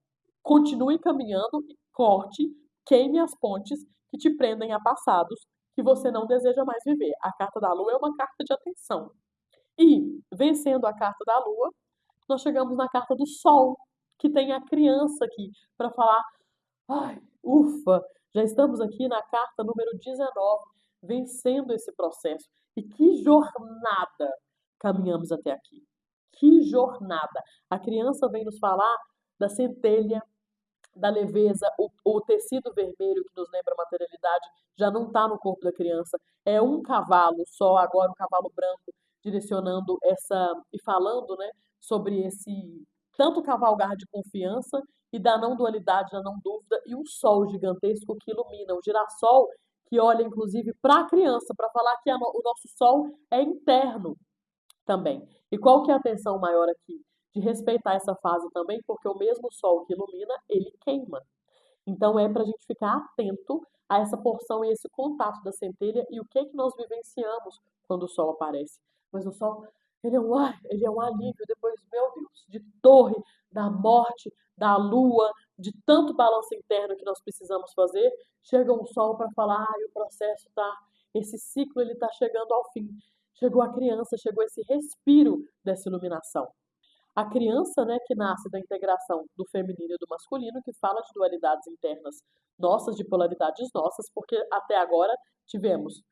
Continue caminhando e corte, queime as pontes que te prendem a passados que você não deseja mais viver. A carta da lua é uma carta de atenção. E, vencendo a carta da lua, nós chegamos na carta do sol, que tem a criança aqui, para falar, ai, ufa, já estamos aqui na carta número 19, vencendo esse processo. E que jornada caminhamos até aqui. Que jornada. A criança vem nos falar da centelha, da leveza, o tecido vermelho que nos lembra a materialidade já não está no corpo da criança. É um cavalo só, agora um cavalo branco, direcionando essa e falando, né, sobre esse tanto cavalgar de confiança e da não dualidade, da não dúvida, e um sol gigantesco que ilumina, um girassol que olha inclusive para a criança, para falar que o nosso sol é interno também. E qual que é a atenção maior aqui? De respeitar essa fase também, porque o mesmo sol que ilumina, ele queima. Então é para a gente ficar atento a essa porção e esse contato da centelha e o que que nós vivenciamos quando o sol aparece. Mas o sol, ele é um alívio depois, meu Deus, de torre, da morte, da lua, de tanto balanço interno que nós precisamos fazer, chega um sol para falar, o processo tá, esse ciclo ele tá chegando ao fim. Chegou a criança, chegou esse respiro dessa iluminação. A criança, né, que nasce da integração do feminino e do masculino, que fala de dualidades internas nossas, de polaridades nossas, porque até agora tivemos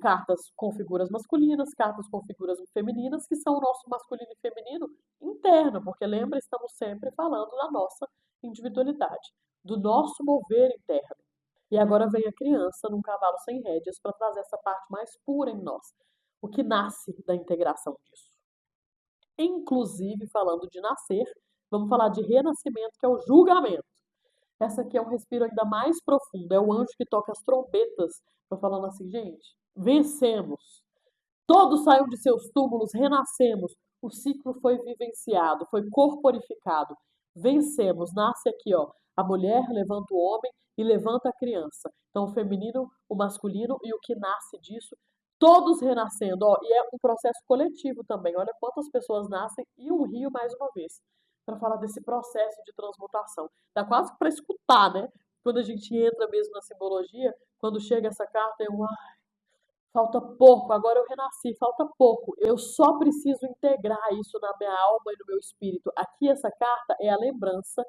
cartas com figuras masculinas, cartas com figuras femininas, que são o nosso masculino e feminino interno, porque lembra, estamos sempre falando da nossa individualidade, do nosso mover interno. E agora vem a criança num cavalo sem rédeas para trazer essa parte mais pura em nós, o que nasce da integração disso. Inclusive, falando de nascer, vamos falar de renascimento, que é o julgamento. Essa aqui é um respiro ainda mais profundo, é o anjo que toca as trombetas, para falando assim, gente, vencemos. Todos saíram de seus túmulos, renascemos. O ciclo foi vivenciado, foi corporificado. Vencemos, nasce aqui, ó. A mulher levanta o homem e levanta a criança. Então, o feminino, o masculino e o que nasce disso, todos renascendo, ó. E é um processo coletivo também. Olha quantas pessoas nascem e um rio mais uma vez, para falar desse processo de transmutação. Dá quase para escutar, né? Quando a gente entra mesmo na simbologia, quando chega essa carta, falta pouco, agora eu renasci, falta pouco. Eu só preciso integrar isso na minha alma e no meu espírito. Aqui essa carta é a lembrança,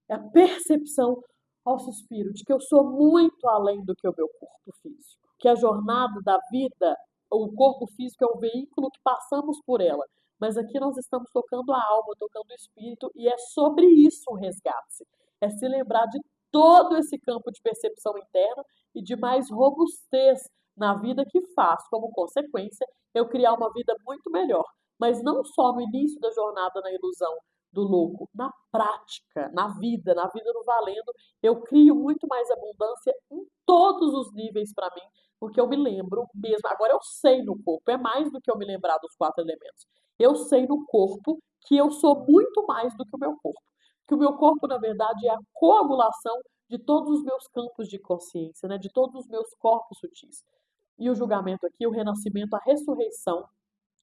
é a percepção ao suspiro de que eu sou muito além do que o meu corpo físico. Que a jornada da vida, o corpo físico é o veículo que passamos por ela. Mas aqui nós estamos tocando a alma, tocando o espírito, e é sobre isso um resgate. É se lembrar de todo esse campo de percepção interna e de mais robustez na vida que faz, como consequência, eu criar uma vida muito melhor. Mas não só no início da jornada na ilusão do louco, na prática, na vida no valendo, eu crio muito mais abundância em todos os níveis para mim, porque eu me lembro mesmo, agora eu sei no corpo, é mais do que eu me lembrar dos 4 elementos. Eu sei no corpo que eu sou muito mais do que o meu corpo. Que o meu corpo, na verdade, é a coagulação de todos os meus campos de consciência, né? De todos os meus corpos sutis. E o julgamento aqui, o renascimento, a ressurreição,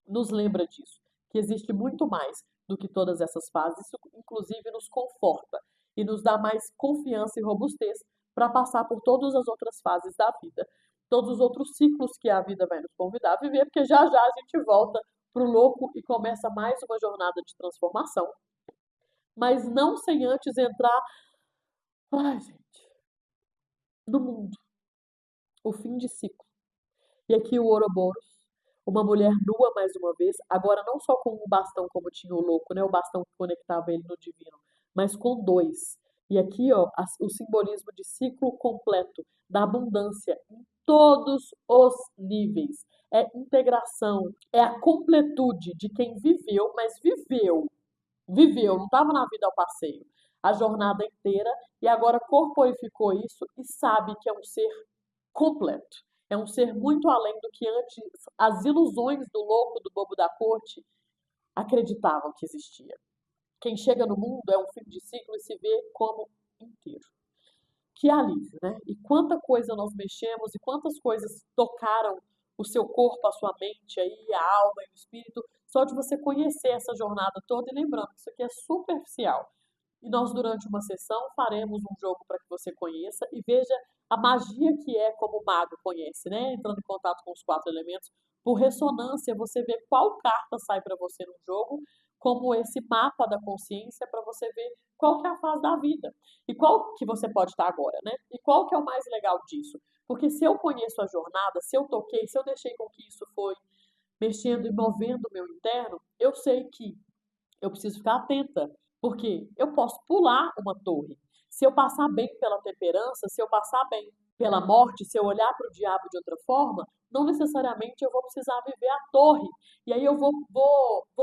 nos lembra disso, que existe muito mais do que todas essas fases, isso inclusive nos conforta e nos dá mais confiança e robustez para passar por todas as outras fases da vida, todos os outros ciclos que a vida vai nos convidar a viver, porque já já a gente volta pro louco e começa mais uma jornada de transformação, mas não sem antes entrar, ai gente, no mundo, o fim de ciclo. E aqui o Ouroboros, uma mulher nua mais uma vez, agora não só com um bastão como tinha o louco, né? O bastão que conectava ele no divino, mas com dois. E aqui, ó, o simbolismo de ciclo completo, da abundância em todos os níveis. É integração, é a completude de quem viveu, mas viveu, não estava na vida ao passeio, a jornada inteira e agora corporificou isso e sabe que é um ser completo. É um ser muito além do que antes as ilusões do louco, do bobo da corte acreditavam que existia. Quem chega no mundo é um fim de ciclo e se vê como inteiro. Que alívio, né? E quanta coisa nós mexemos e quantas coisas tocaram o seu corpo, a sua mente aí, a alma e o espírito, só de você conhecer essa jornada toda e lembrando que isso aqui é superficial. E nós, durante uma sessão, faremos um jogo para que você conheça e veja a magia que é como o mago conhece, né? Entrando em contato com os 4 elementos. Por ressonância, você vê qual carta sai para você no jogo, como esse mapa da consciência, para você ver qual que é a fase da vida. E qual que você pode estar agora, né? E qual que é o mais legal disso? Porque se eu conheço a jornada, se eu toquei, se eu deixei com que isso foi mexendo e movendo o meu interno, eu sei que eu preciso ficar atenta, porque eu posso pular uma torre. Se eu passar bem pela temperança, se eu passar bem pela morte, se eu olhar para o diabo de outra forma, não necessariamente eu vou precisar viver a torre. E aí eu vou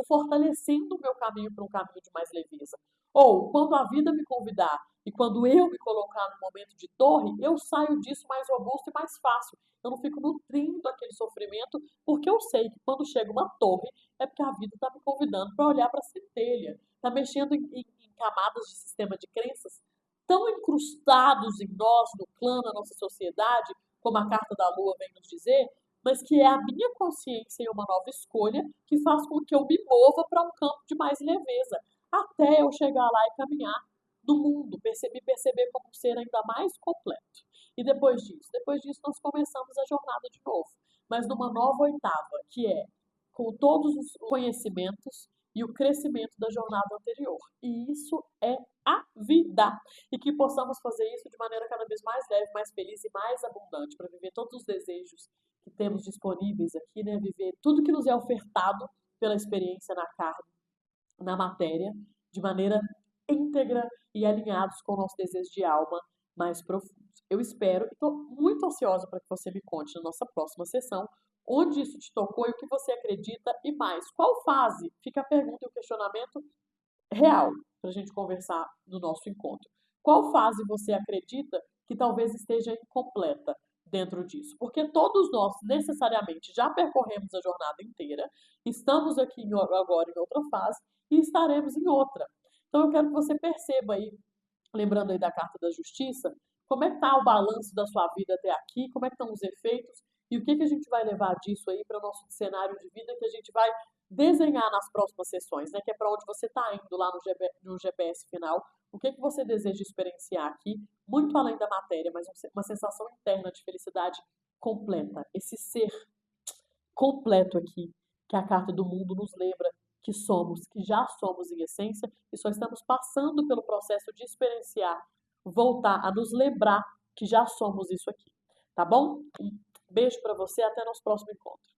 fortalecendo o meu caminho para um caminho de mais leveza. Ou, quando a vida me convidar e quando eu me colocar no momento de torre, eu saio disso mais robusto e mais fácil. Eu não fico nutrindo aquele sofrimento, porque eu sei que quando chega uma torre, é porque a vida está me convidando para olhar para a centelha. Está mexendo em camadas de sistema de crenças tão incrustados em nós, no clã, na nossa sociedade, como a carta da lua vem nos dizer, mas que é a minha consciência e uma nova escolha que faz com que eu me mova para um campo de mais leveza, até eu chegar lá e caminhar no mundo, me perceber como um ser ainda mais completo. E depois disso nós começamos a jornada de novo, mas numa nova oitava, que é com todos os conhecimentos e o crescimento da jornada anterior. E isso é a vida. E que possamos fazer isso de maneira cada vez mais leve, mais feliz e mais abundante, para viver todos os desejos que temos disponíveis aqui, né? Viver tudo que nos é ofertado pela experiência na carne, na matéria, de maneira íntegra e alinhados com o nosso desejo de alma mais profundo. Eu espero e estou muito ansiosa para que você me conte na nossa próxima sessão onde isso te tocou e o que você acredita e mais. Qual fase? Fica a pergunta e o questionamento real para a gente conversar no nosso encontro. Qual fase você acredita que talvez esteja incompleta dentro disso? Porque todos nós, necessariamente, já percorremos a jornada inteira, estamos aqui agora em outra fase e estaremos em outra. Então eu quero que você perceba aí, lembrando aí da carta da justiça, como é que está o balanço da sua vida até aqui, como é que estão os efeitos e o que a gente vai levar disso aí para o nosso cenário de vida que a gente vai desenhar nas próximas sessões, né? Que é para onde você está indo lá no GPS final. O que você deseja experienciar aqui, muito além da matéria, mas uma sensação interna de felicidade completa. Esse ser completo aqui, que a carta do mundo nos lembra que somos, que já somos em essência, e só estamos passando pelo processo de experienciar, voltar a nos lembrar que já somos isso aqui. Tá bom? Um beijo para você, até nosso próximo encontro.